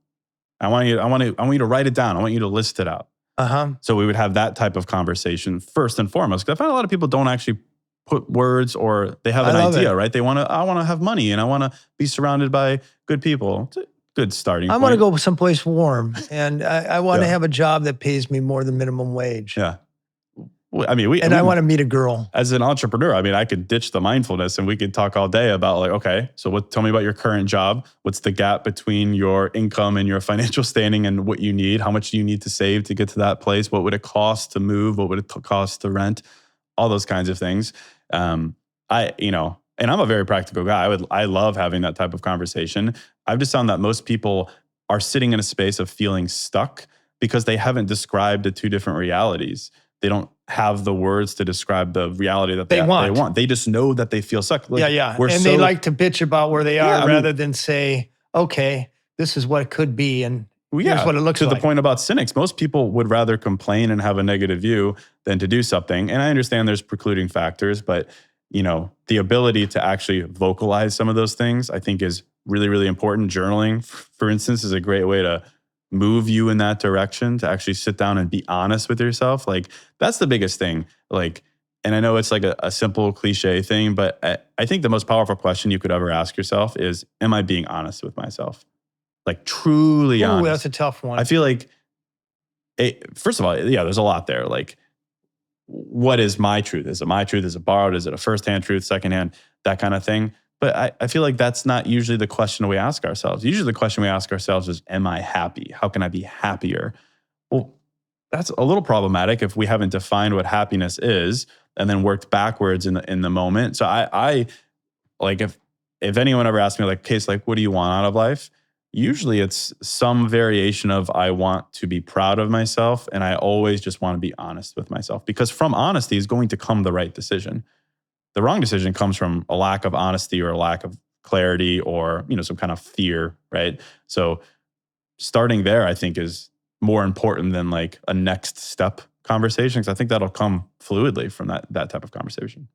Speaker 1: I want you to write it down. I want you to list it out. So we would have that type of conversation first and foremost. Because I find a lot of people don't actually put words, or they have an idea, right? I want to have money and I want to be surrounded by good people. It's a good starting point.
Speaker 2: I want to go someplace warm, and I want to have a job that pays me more than minimum wage.
Speaker 1: Yeah. I mean,
Speaker 2: I want to meet a girl.
Speaker 1: As an entrepreneur, I mean, I could ditch the mindfulness and we could talk all day about like, okay, so tell me about your current job. What's the gap between your income and your financial standing and what you need? How much do you need to save to get to that place? What would it cost to move? What would it cost to rent? All those kinds of things. And I'm a very practical guy. I love having that type of conversation. I've just found that most people are sitting in a space of feeling stuck because they haven't described the two different realities. They don't have the words to describe the reality that they want. They just know that they feel stuck. Like,
Speaker 2: they like to bitch about where they are rather than say, okay, this is what it could be. And here's what it looks like.
Speaker 1: To the point about cynics, most people would rather complain and have a negative view than to do something. And I understand there's precluding factors, but the ability to actually vocalize some of those things, I think, is really, really important. Journaling, for instance, is a great way to move you in that direction, to actually sit down and be honest with yourself. Like, that's the biggest thing. Like, and I know it's like a simple cliche thing, but I think the most powerful question you could ever ask yourself is, am I being honest with myself? Like, truly honest.
Speaker 2: That's a tough one.
Speaker 1: I feel like, first of all, there's a lot there. Like, what is my truth? Is it my truth? Is it borrowed? Is it a firsthand truth, secondhand, that kind of thing? But I feel like that's not usually the question we ask ourselves. Usually the question we ask ourselves is, am I happy? How can I be happier? Well, that's a little problematic if we haven't defined what happiness is and then worked backwards in the moment. So I like, if anyone ever asked me, like, Case, like, what do you want out of life? Usually it's some variation of, I want to be proud of myself, and I always just want to be honest with myself, because from honesty is going to come the right decision. The wrong decision comes from a lack of honesty or a lack of clarity or, some kind of fear, right? So starting there, I think, is more important than like a next step conversation, because I think that'll come fluidly from that type of conversation.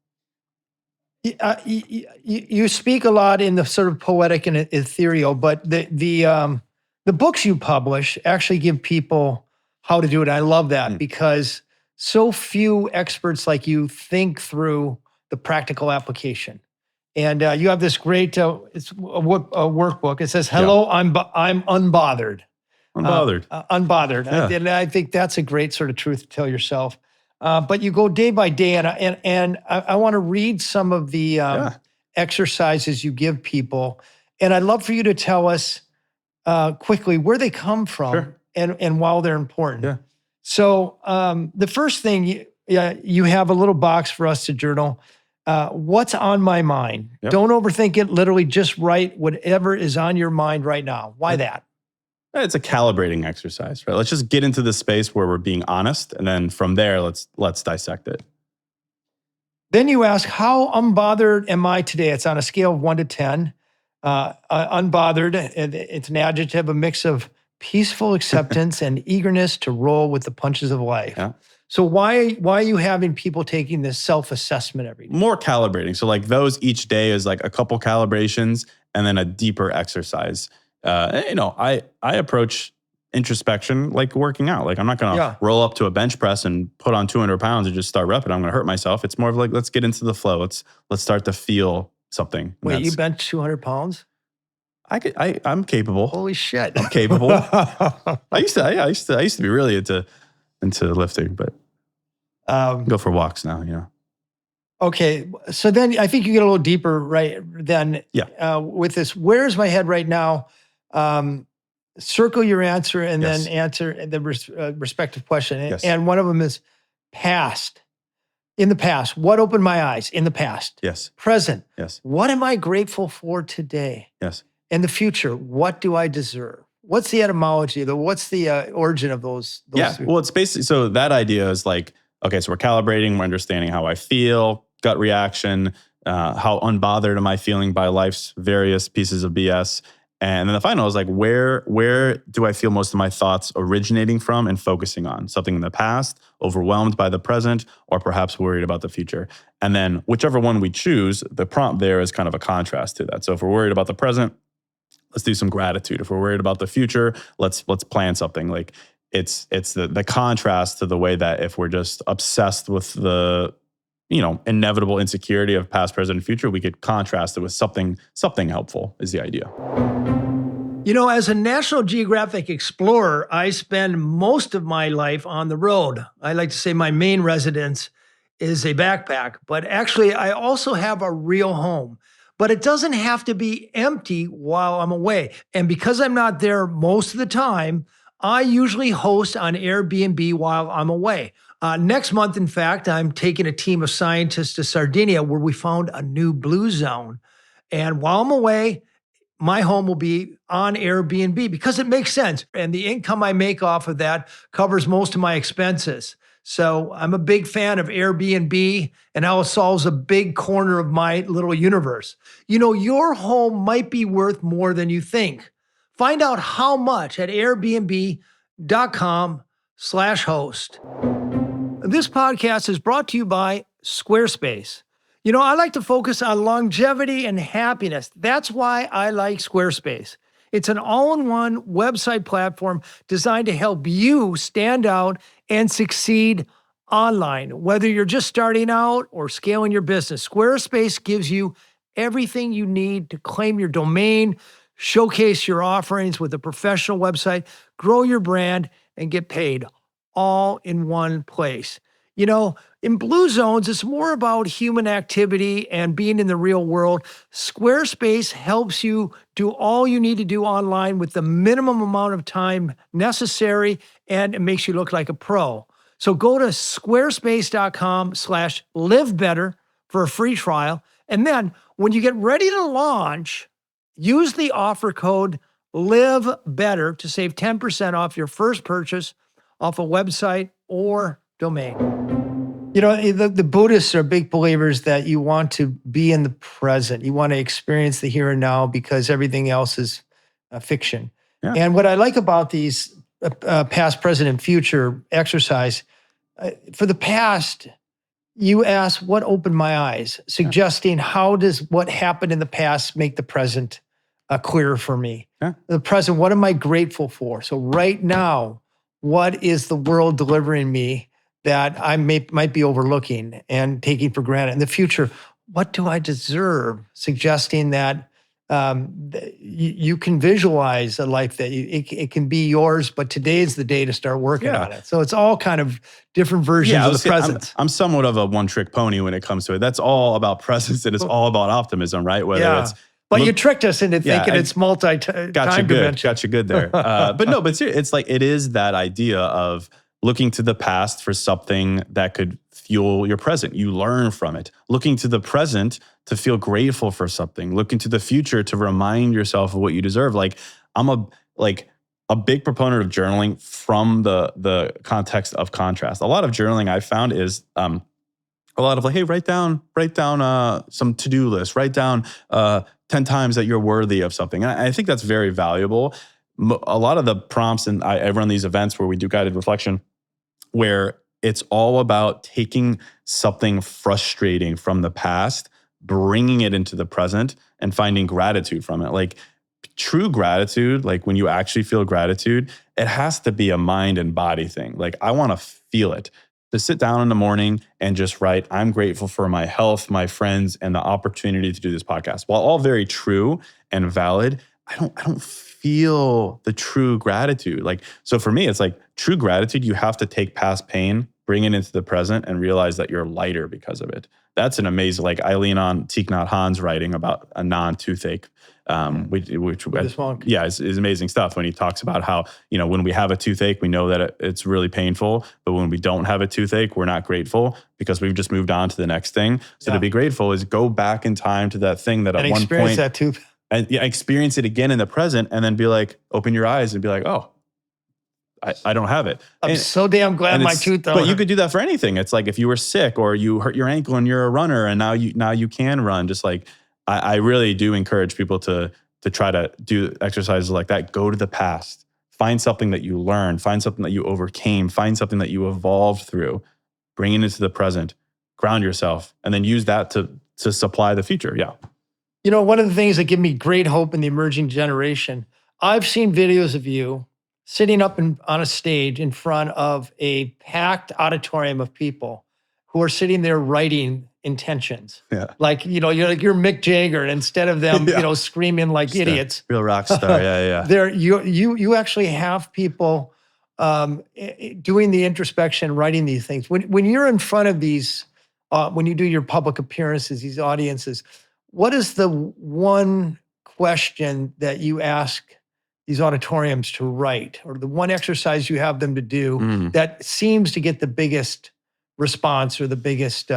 Speaker 2: You speak a lot in the sort of poetic and ethereal, but the books you publish actually give people how to do it. I love that because so few experts like you think through the practical application. And you have this great it's a workbook. It says, "Hello, I'm unbothered."
Speaker 1: Unbothered.
Speaker 2: Unbothered.
Speaker 1: Yeah.
Speaker 2: And I think that's a great sort of truth to tell yourself. But you go day by day, and I want to read some of the exercises you give people. And I'd love for you to tell us quickly where they come from and why they're important.
Speaker 1: Yeah.
Speaker 2: So the first thing, you have a little box for us to journal. What's on my mind?
Speaker 1: Yep.
Speaker 2: Don't overthink it. Literally just write whatever is on your mind right now. Why that?
Speaker 1: It's a calibrating exercise, right? Let's just get into the space where we're being honest, and then from there, let's dissect it.
Speaker 2: Then you ask, how unbothered am I today? It's on a scale of 1 to 10. Unbothered, it's an adjective, a mix of peaceful acceptance and eagerness to roll with the punches of life.
Speaker 1: Yeah.
Speaker 2: So why are you having people taking this self-assessment every day?
Speaker 1: More calibrating. So like those each day is like a couple calibrations and then a deeper exercise. I approach introspection, like working out. Like I'm not going to roll up to a bench press and put on 200 pounds and just start repping. I'm going to hurt myself. It's more of like, let's get into the flow. Let's start to feel something.
Speaker 2: Wait, you bench 200 pounds?
Speaker 1: I'm capable.
Speaker 2: Holy shit.
Speaker 1: I'm capable. I used to be really into lifting, but go for walks now, you know.
Speaker 2: Okay. So then I think you get a little deeper, right? Then with this, where's my head right now? Circle your answer and then answer the respective question.
Speaker 1: Yes.
Speaker 2: And one of them is past. In the past, what opened my eyes? In the past.
Speaker 1: Yes.
Speaker 2: Present.
Speaker 1: Yes.
Speaker 2: What am I grateful for today?
Speaker 1: Yes.
Speaker 2: In the future, what do I deserve? What's the etymology? What's the origin of those three?
Speaker 1: Well, it's basically, so that idea is like, okay, so we're calibrating, we're understanding how I feel, gut reaction, how unbothered am I feeling by life's various pieces of BS. And then the final is like, where do I feel most of my thoughts originating from and focusing on? Something in the past, overwhelmed by the present, or perhaps worried about the future. And then whichever one we choose, the prompt there is kind of a contrast to that. So if we're worried about the present, let's do some gratitude. If we're worried about the future, let's plan something. Like it's the contrast to the way that if we're just obsessed with the, you know, inevitable insecurity of past, present, and future, we could contrast it with something helpful is the idea.
Speaker 2: You know, as a National Geographic explorer, I spend most of my life on the road. I like to say my main residence is a backpack, but actually I also have a real home. But it doesn't have to be empty while I'm away. And because I'm not there most of the time, I usually host on Airbnb while I'm away. Next month, in fact, I'm taking a team of scientists to Sardinia where we found a new blue zone. And while I'm away, my home will be on Airbnb because it makes sense. And the income I make off of that covers most of my expenses. So I'm a big fan of Airbnb and how it solves a big corner of my little universe. You know, your home might be worth more than you think. Find out how much at airbnb.com/host. This podcast is brought to you by Squarespace. You know, I like to focus on longevity and happiness. That's why I like Squarespace. It's an all-in-one website platform designed to help you stand out and succeed online. Whether you're just starting out or scaling your business, Squarespace gives you everything you need to claim your domain, showcase your offerings with a professional website, grow your brand, and get paid all in one place. You know, in Blue Zones, it's more about human activity and being in the real world. Squarespace helps you do all you need to do online with the minimum amount of time necessary, and it makes you look like a pro. So go to squarespace.com/livebetter for a free trial. And then when you get ready to launch, use the offer code LIVEBETTER to save 10% off your first purchase off a website or domain. You know, the Buddhists are big believers that you want to be in the present. You want to experience the here and now because everything else is fiction.
Speaker 1: Yeah.
Speaker 2: And what I like about these past, present, and future exercise, for the past, you ask, what opened my eyes? Suggesting how does what happened in the past make the present clearer for me?
Speaker 1: Yeah.
Speaker 2: The present, what am I grateful for? So right now, what is the world delivering me that I might be overlooking and taking for granted? In the future, what do I deserve? Suggesting that you can visualize a life that it can be yours, but today is the day to start working on it. So it's all kind of different versions of the present.
Speaker 1: I'm somewhat of a one-trick pony when it comes to it. That's all about presence and it's all about optimism, right? Whether it's
Speaker 2: but you tricked us into thinking it's multi-time dimension.
Speaker 1: Got you good there. But no, but seriously, it's like it is that idea of looking to the past for something that could fuel your present. You learn from it. Looking to the present to feel grateful for something. Looking to the future to remind yourself of what you deserve. Like I'm a big proponent of journaling from the context of contrast. A lot of journaling I've found is a lot of like, hey, write down some to-do list. Write down 10 times that you're worthy of something. And I think that's very valuable. A lot of the prompts, and I run these events where we do guided reflection, where it's all about taking something frustrating from the past, bringing it into the present, and finding gratitude from it. Like true gratitude, like when you actually feel gratitude, it has to be a mind and body thing. Like I want to feel it. To sit down in the morning and just write, I'm grateful for my health, my friends, and the opportunity to do this podcast. While all very true and valid, I don't feel the true gratitude. Like, so for me, it's like true gratitude, you have to take past pain, bring it into the present, and realize that you're lighter because of it. That's an amazing, like I lean on Thich Nhat Hanh's writing about a non-toothache, which yeah, is amazing stuff when he talks about how, when we have a toothache, we know that it's really painful, but when we don't have a toothache, we're not grateful because we've just moved on to the next thing. So to be grateful is go back in time to that thing that at one point,
Speaker 2: that tooth.
Speaker 1: And experience it again in the present, and then be like, open your eyes and be like, oh, I don't have it.
Speaker 2: I'm so damn glad my tooth don't
Speaker 1: But you
Speaker 2: hurt.
Speaker 1: could do that for anything. It's like if you were sick or you hurt your ankle and you're a runner and now you can run. Just like I really do encourage people to try to do exercises like that. Go to the past. Find something that you learned. Find something that you overcame. Find something that you evolved through. Bring it into the present. Ground yourself. And then use that to supply the future. Yeah.
Speaker 2: One of the things that give me great hope in the emerging generation, I've seen videos of you sitting up on a stage in front of a packed auditorium of people who are sitting there writing intentions.
Speaker 1: Yeah.
Speaker 2: Like, you're Mick Jagger, and instead of them, screaming like
Speaker 1: Just
Speaker 2: idiots.
Speaker 1: Real rock star. Yeah.
Speaker 2: There, you actually have people doing the introspection, writing these things. When you're in front of these, when you do your public appearances, these audiences, what is the one question that you ask these auditoriums to write, or the one exercise you have them to do that seems to get the biggest response or the biggest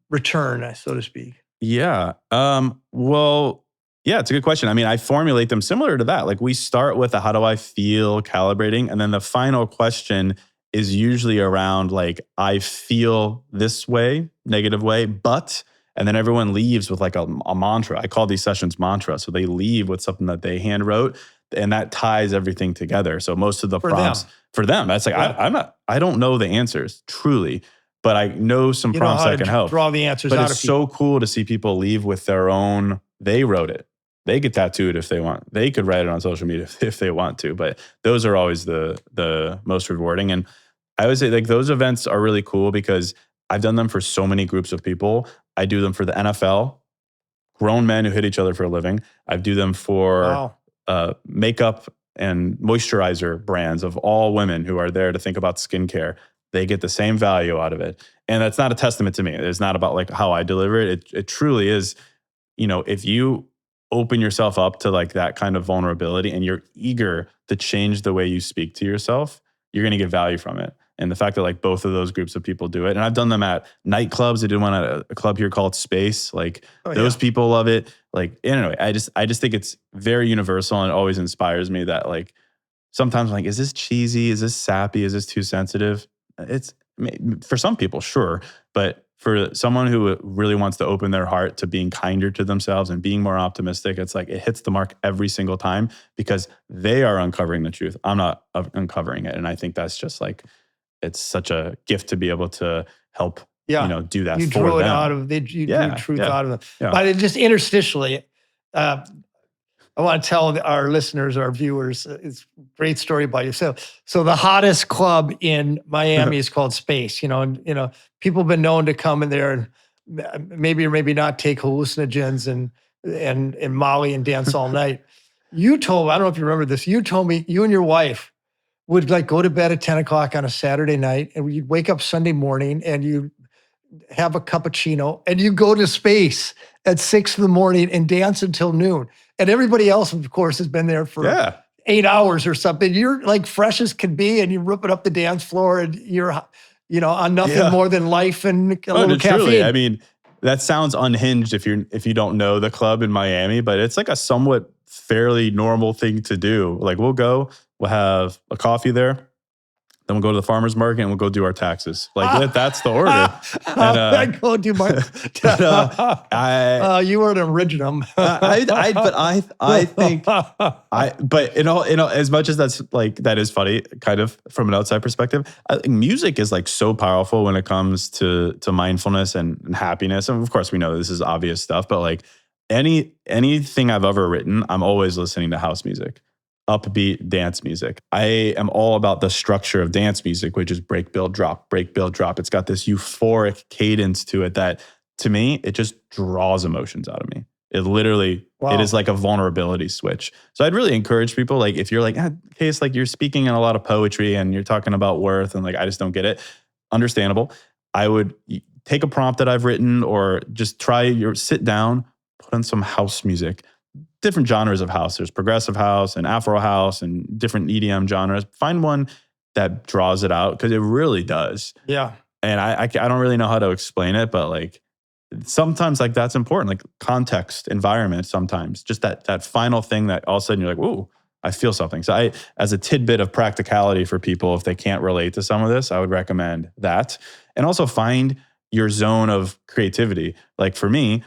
Speaker 2: return, so to speak?
Speaker 1: Yeah. Well, yeah, it's a good question. I mean, I formulate them similar to that. Like we start with a how do I feel calibrating, and then the final question is usually around like, I feel this way, negative way, but, and then everyone leaves with like a mantra. I call these sessions mantra. So they leave with something that they hand wrote, and that ties everything together. So most of the prompts for them, that's like, I don't know the answers truly, but I know some prompts that can help.
Speaker 2: Draw the answers
Speaker 1: but
Speaker 2: out
Speaker 1: it's
Speaker 2: of people.
Speaker 1: so cool to see people leave with their own, they wrote it. They could tattoo it if they want. They could write it on social media if they want to, but those are always the most rewarding. And I would say like those events are really cool because I've done them for so many groups of people. I do them for the NFL, grown men who hit each other for a living. I do them for makeup and moisturizer brands of all women who are there to think about skincare. They get the same value out of it. And that's not a testament to me. It's not about like how I deliver it. It truly is, if you open yourself up to like that kind of vulnerability and you're eager to change the way you speak to yourself, you're going to get value from it. And the fact that like both of those groups of people do it, and I've done them at nightclubs. I did one at a club here called Space. Like those people love it. Like anyway, I just think it's very universal, and it always inspires me that like sometimes I'm like, is this cheesy? Is this sappy? Is this too sensitive? It's for some people, sure, but for someone who really wants to open their heart to being kinder to themselves and being more optimistic, it's like it hits the mark every single time because they are uncovering the truth. I'm not uncovering it, and I think that's just like it's such a gift to be able to help. Do that.
Speaker 2: You
Speaker 1: for
Speaker 2: drew it
Speaker 1: them.
Speaker 2: out of you drew truth out of them.
Speaker 1: Yeah.
Speaker 2: But just interstitially, I want to tell our listeners, our viewers, it's a great story about you. So the hottest club in Miami is called Space. People have been known to come in there and maybe or maybe not take hallucinogens and Molly and dance all night. You told me, I don't know if you remember this. You told me you and your wife would like go to bed at 10 o'clock on a Saturday night, and you'd wake up Sunday morning and you have a cappuccino and you go to Space at 6 in the morning and dance until noon. And everybody else, of course, has been there for 8 hours or something. You're like fresh as can be, and you're ripping up the dance floor, and you're, on nothing more than life and a little caffeine.
Speaker 1: Truly, I mean, that sounds unhinged if you don't know the club in Miami, but it's like a somewhat fairly normal thing to do. Like we'll have a coffee there. Then we'll go to the farmer's market and we'll go do our taxes. Like that's the order.
Speaker 2: I go do my. You were an original.
Speaker 1: I think but as much as that is funny, kind of from an outside perspective, I think music is like so powerful when it comes to mindfulness and happiness. And of course, we know this is obvious stuff, but like anything I've ever written, I'm always listening to house music, upbeat dance music. I am all about the structure of dance music, which is break, build, drop, break, build, drop. It's got this euphoric cadence to it that, to me, it just draws emotions out of me. It literally, it is like a vulnerability switch. So I'd really encourage people, like, if you're like, Case, like, you're speaking in a lot of poetry and you're talking about worth and like, I just don't get it. Understandable. I would take a prompt that I've written, or just sit down, put on some house music, different genres of house. There's progressive house and Afro house and different EDM genres. Find one that draws it out, because it really does.
Speaker 2: Yeah.
Speaker 1: And I don't really know how to explain it, but like, sometimes like that's important, like context, environment, sometimes just that final thing that all of a sudden you're like, ooh, I feel something. So as a tidbit of practicality for people, if they can't relate to some of this, I would recommend that. And also find your zone of creativity. Like for me,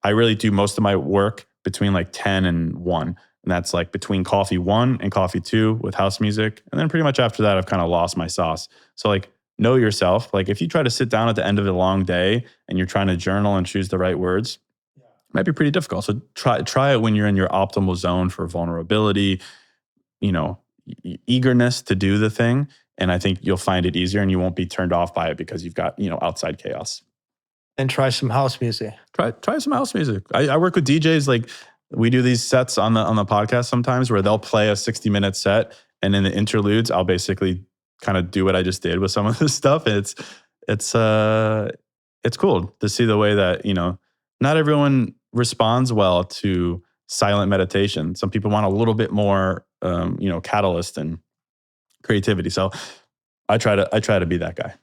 Speaker 1: I really do most of my work between like 10 and 1. And that's like between coffee 1 and coffee 2 with house music. And then pretty much after that, I've kind of lost my sauce. So like, know yourself. Like if you try to sit down at the end of a long day and you're trying to journal and choose the right words, it might be pretty difficult. So try it when you're in your optimal zone for vulnerability, eagerness to do the thing. And I think you'll find it easier, and you won't be turned off by it because you've got, outside chaos.
Speaker 2: And try some house music.
Speaker 1: Try some house music. I work with DJs. Like, we do these sets on the podcast sometimes where they'll play a 60-minute set, and in the interludes, I'll basically kind of do what I just did with some of this stuff. It's cool to see the way that, not everyone responds well to silent meditation. Some people want a little bit more, catalyst and creativity. So I try to be that guy.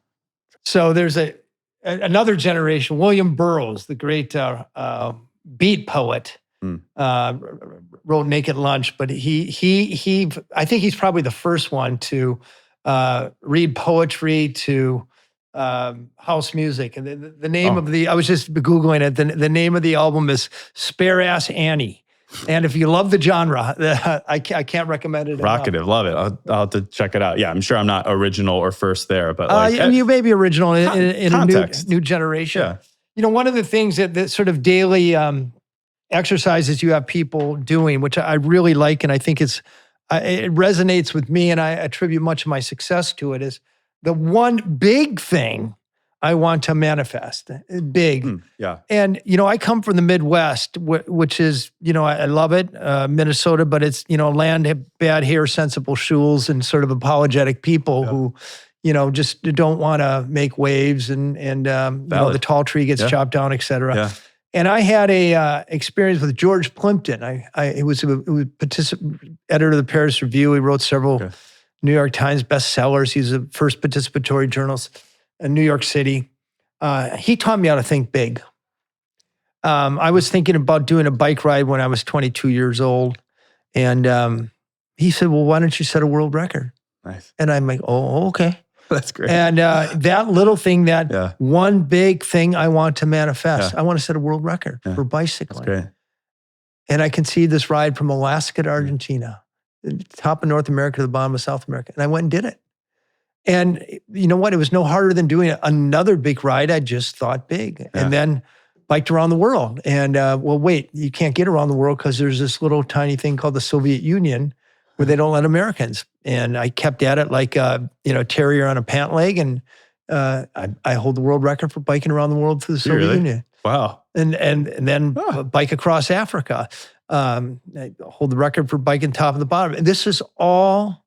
Speaker 2: So there's another generation, William Burroughs, the great beat poet, wrote Naked Lunch, but he I think he's probably the first one to read poetry to house music. And the name of I was just Googling it, the name of the album is Spare Ass Annie. And if you love the genre, I can't recommend it enough.
Speaker 1: Provocative, love it. I'll have to check it out. Yeah, I'm sure I'm not original or first there, but
Speaker 2: you may be original in a new generation.
Speaker 1: Yeah.
Speaker 2: One of the things that sort of daily exercises you have people doing, which I really like, and I think it resonates with me, and I attribute much of my success to it, is the one big thing I want to manifest. Big.
Speaker 1: Yeah.
Speaker 2: And, I come from the Midwest, which is, I love it, Minnesota, but it's, land, bad hair, sensible shoes, and sort of apologetic people who, just don't want to make waves, and the tall tree gets chopped down, et cetera.
Speaker 1: Yeah.
Speaker 2: And I had a experience with George Plimpton. He was editor of the Paris Review. He wrote several New York Times bestsellers. He's the first participatory journalist in New York City. He taught me how to think big. I was thinking about doing a bike ride when I was 22 years old. And he said, well, why don't you set a world record?
Speaker 1: Nice.
Speaker 2: And I'm like, oh, okay.
Speaker 1: That's great.
Speaker 2: And that little thing, one big thing I want to manifest, I want to set a world record for bicycling.
Speaker 1: That's great.
Speaker 2: And I conceived this ride from Alaska to Argentina, top of North America to the bottom of South America. And I went and did it. And you know what? It was no harder than doing another big ride. I just thought big. Yeah. And then biked around the world. And wait, you can't get around the world because there's this little tiny thing called the Soviet Union where they don't let Americans. And I kept at it like a terrier on a pant leg. And I hold the world record for biking around the world through the Soviet Union.
Speaker 1: Wow.
Speaker 2: And then bike across Africa. I hold the record for biking top of the bottom. And this is all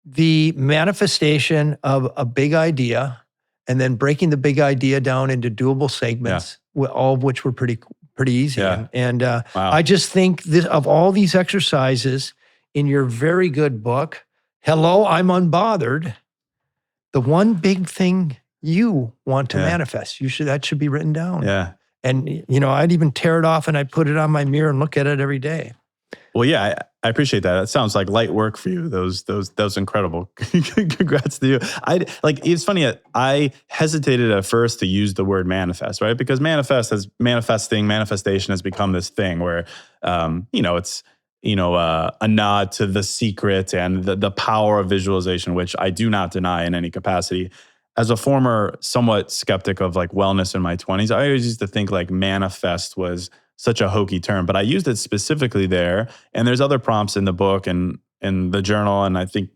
Speaker 2: the manifestation of a big idea, and then breaking the big idea down into doable segments, all of which were pretty easy.
Speaker 1: Yeah.
Speaker 2: And I just think of all these exercises in your very good book, Hello, I'm Unbothered, the one big thing you want to manifest, that should be written down.
Speaker 1: Yeah.
Speaker 2: And, I'd even tear it off and I'd put it on my mirror and look at it every day.
Speaker 1: Well, yeah, I appreciate that. That sounds like light work for you. Those incredible. Congrats to you. It's funny. I hesitated at first to use the word manifest, right? Because manifestation has become this thing where, it's a nod to The Secret and the power of visualization, which I do not deny in any capacity. As a former somewhat skeptic of like wellness in my 20s, I always used to think like manifest was such a hokey term, but I used it specifically there. And there's other prompts in the book and in the journal. And I think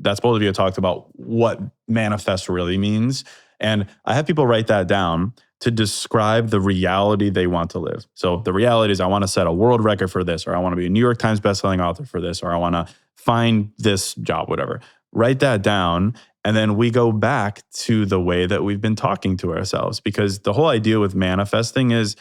Speaker 1: that's both of you talked about what manifest really means. And I have people write that down to describe the reality they want to live. So the reality is I want to set a world record for this, or I want to be a New York Times bestselling author for this, or I want to find this job, whatever. Write that down. And then we go back to the way that we've been talking to ourselves, because the whole idea with manifesting is,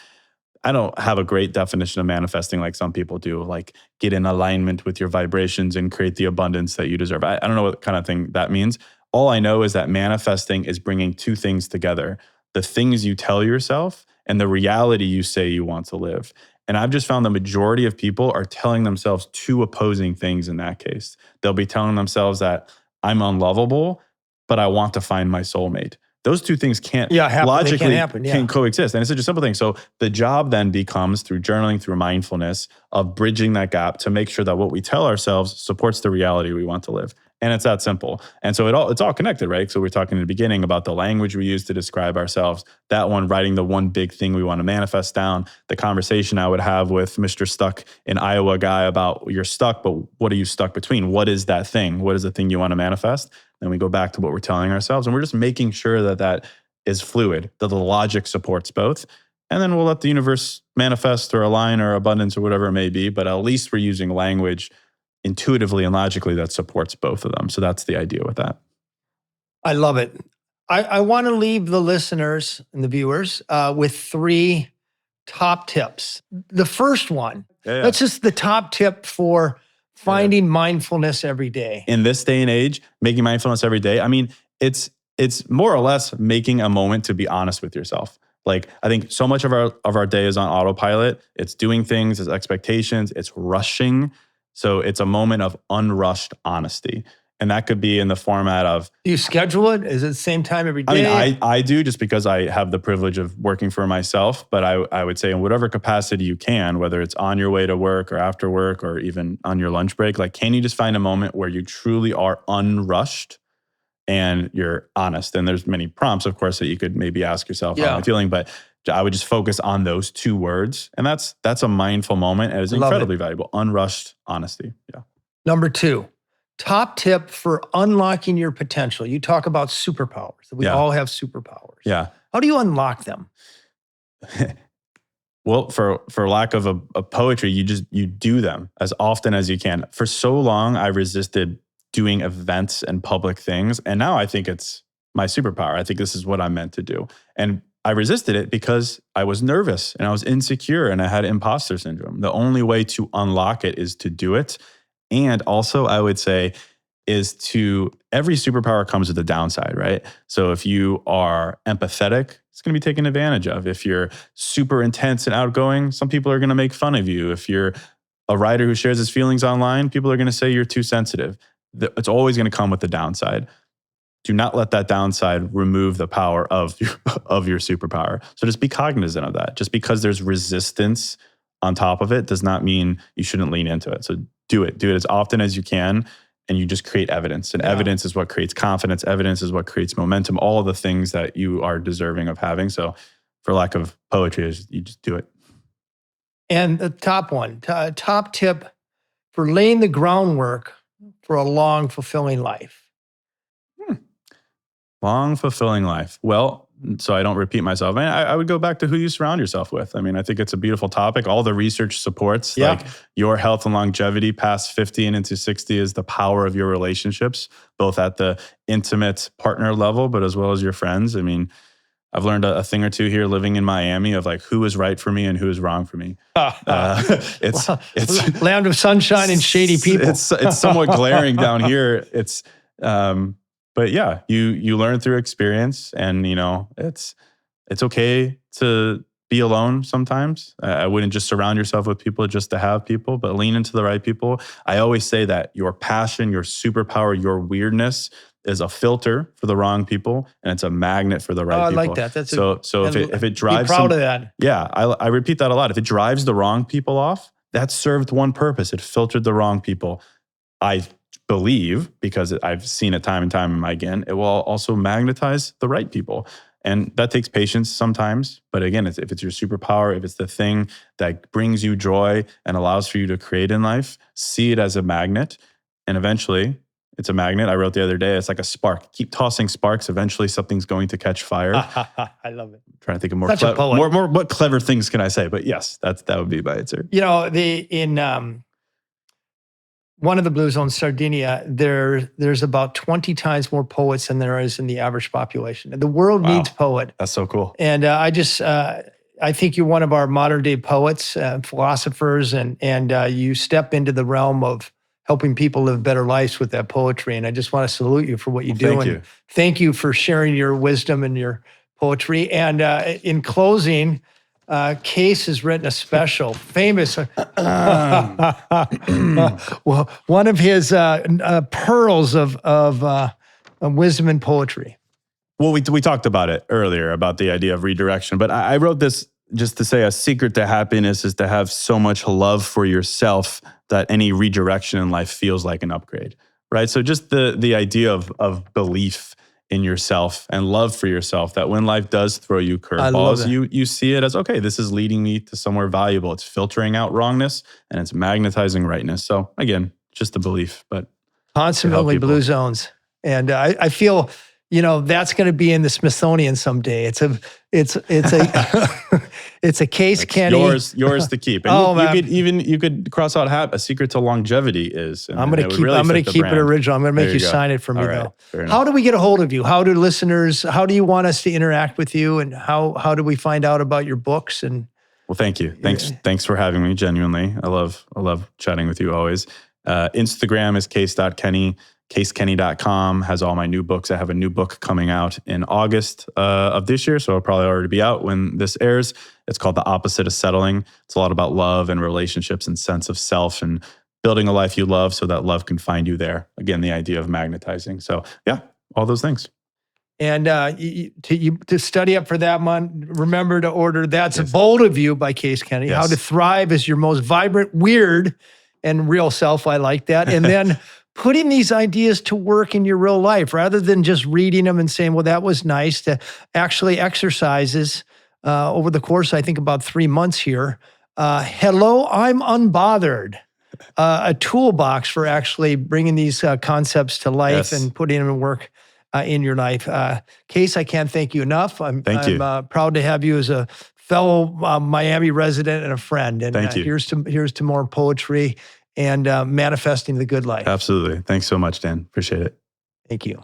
Speaker 1: I don't have a great definition of manifesting like some people do, like get in alignment with your vibrations and create the abundance that you deserve. I don't know what kind of thing that means. All I know is that manifesting is bringing two things together: the things you tell yourself and the reality you say you want to live. And I've just found the majority of people are telling themselves two opposing things in that case. They'll be telling themselves that I'm unlovable, but I want to find my soulmate. Those two things can't logically can coexist. And it's such a simple thing. So the job then becomes, through journaling, through mindfulness, of bridging that gap to make sure that what we tell ourselves supports the reality we want to live. And it's that simple. And so it's all connected, right? So we're talking in the beginning about the language we use to describe ourselves. That one, writing the one big thing we want to manifest down. The conversation I would have with Mr. Stuck in Iowa guy about, you're stuck, but what are you stuck between? What is that thing? What is the thing you want to manifest? Then we go back to what we're telling ourselves. And we're just making sure that that is fluid, that the logic supports both. And then we'll let the universe manifest or align or abundance or whatever it may be. But at least we're using language intuitively and logically that supports both of them. So that's the idea with that.
Speaker 2: I love it. I want to leave the listeners and the viewers with 3 top tips. The first one, that's just the top tip for finding mindfulness every day.
Speaker 1: In this day and age, making mindfulness every day, I mean, it's more or less making a moment to be honest with yourself. Like, I think so much of our day is on autopilot. It's doing things, it's expectations, it's rushing. So it's a moment of unrushed honesty. And that could be in the format of...
Speaker 2: Do you schedule it? Is it the same time every day?
Speaker 1: I mean, I do, just because I have the privilege of working for myself. But I would say in whatever capacity you can, whether it's on your way to work or after work or even on your lunch break, like, can you just find a moment where you truly are unrushed and you're honest? And there's many prompts, of course, that you could maybe ask yourself, how am I feeling? But I would just focus on those 2 words. And that's a mindful moment. And it's incredibly valuable. Unrushed honesty. Yeah.
Speaker 2: Number 2, top tip for unlocking your potential. You talk about superpowers. We all have superpowers.
Speaker 1: Yeah.
Speaker 2: How do you unlock them?
Speaker 1: Well, for lack of a poetry, you do them as often as you can. For so long, I resisted doing events and public things. And now I think it's my superpower. I think this is what I'm meant to do. And I resisted it because I was nervous and I was insecure and I had imposter syndrome. The only way to unlock it is to do it. And also, I would say, every superpower comes with a downside, right? So if you are empathetic, it's going to be taken advantage of. If you're super intense and outgoing, some people are going to make fun of you. If you're a writer who shares his feelings online, people are going to say you're too sensitive. It's always going to come with the downside. Do not let that downside remove the power of your superpower. So just be cognizant of that. Just because there's resistance on top of it does not mean you shouldn't lean into it. So do it as often as you can, and you just create evidence. And evidence is what creates confidence. Evidence is what creates momentum, all of the things that you are deserving of having. So for lack of poetry, you just do it.
Speaker 2: And the top tip for laying the groundwork for a long, fulfilling life.
Speaker 1: Long, fulfilling life. Well, so I don't repeat myself, I would go back to who you surround yourself with. I mean, I think it's a beautiful topic. All the research supports like your health and longevity past 50 and into 60 is the power of your relationships, both at the intimate partner level, but as well as your friends. I mean, I've learned a thing or two here living in Miami of like who is right for me and who is wrong for me.
Speaker 2: It's land of sunshine and shady people.
Speaker 1: It's somewhat glaring down here. But yeah, you learn through experience, and it's okay to be alone sometimes. I wouldn't just surround yourself with people just to have people, but lean into the right people. I always say that your passion, your superpower, your weirdness is a filter for the wrong people, and it's a magnet for the right people.
Speaker 2: I like that.
Speaker 1: If it drives,
Speaker 2: be proud of that.
Speaker 1: Yeah, I repeat that a lot. If it drives the wrong people off, that served one purpose. It filtered the wrong people. I believe, because I've seen it time and time again, it will also magnetize the right people. And that takes patience sometimes. But again, if it's your superpower, if it's the thing that brings you joy and allows for you to create in life, see it as a magnet. And eventually, it's a magnet. I wrote the other day, it's like a spark. Keep tossing sparks. Eventually, something's going to catch fire.
Speaker 2: I love it.
Speaker 1: I'm trying to think of
Speaker 2: Such a poet.
Speaker 1: more what clever things can I say? But yes, that would be my answer.
Speaker 2: You know, in one of the blue zones, Sardinia, there's about 20 times more poets than there is in the average population. The world needs poet.
Speaker 1: That's so cool.
Speaker 2: And I think you're one of our modern day poets, philosophers, and you step into the realm of helping people live better lives with that poetry. And I just want to salute you for what you do.
Speaker 1: Thank
Speaker 2: and
Speaker 1: you.
Speaker 2: Thank you for sharing your wisdom and your poetry. And in closing, Case has written a special, famous, well, one of his pearls of wisdom and poetry.
Speaker 1: Well, we talked about it earlier, about the idea of redirection. But I wrote this just to say a secret to happiness is to have so much love for yourself that any redirection in life feels like an upgrade, right? So just the idea of belief in yourself and love for yourself, that when life does throw you curveballs, you see it as, okay, this is leading me to somewhere valuable. It's filtering out wrongness and it's magnetizing rightness. So again, just the belief, but
Speaker 2: constantly blue zones. And I feel, you know, that's going to be in the Smithsonian someday. It's a it's a Case Kenny.
Speaker 1: Yours to keep. And you could cross out a secret to longevity is.
Speaker 2: I'm going to keep it original. I'm going to make you sign it for me though. How do we get a hold of you? How do you want us to interact with you? And how do we find out about your books? And
Speaker 1: well, thank you. Thanks for having me. Genuinely. I love chatting with you always. Instagram is case.kenny. CaseKenny.com has all my new books. I have a new book coming out in August of this year, so it'll probably already be out when this airs. It's called The Opposite of Settling. It's a lot about love and relationships and sense of self and building a life you love so that love can find you there. Again, the idea of magnetizing. So yeah, all those things.
Speaker 2: And to study up for that one, remember to order That's Bold of You by Case Kenny.
Speaker 1: Yes.
Speaker 2: How to Thrive as Your Most Vibrant, Weird, and Real Self. I like that. And then putting these ideas to work in your real life rather than just reading them and saying, well, that was nice, to actually exercises over the course, I think about 3 months here. Hello, I'm unbothered. A toolbox for actually bringing these concepts to life and putting them to work in your life. Case, I can't thank you enough. I'm proud to have you as a fellow Miami resident and a friend. And
Speaker 1: thank you.
Speaker 2: Here's to more poetry and manifesting the good life.
Speaker 1: Absolutely. Thanks so much, Dan. Appreciate it.
Speaker 2: Thank you.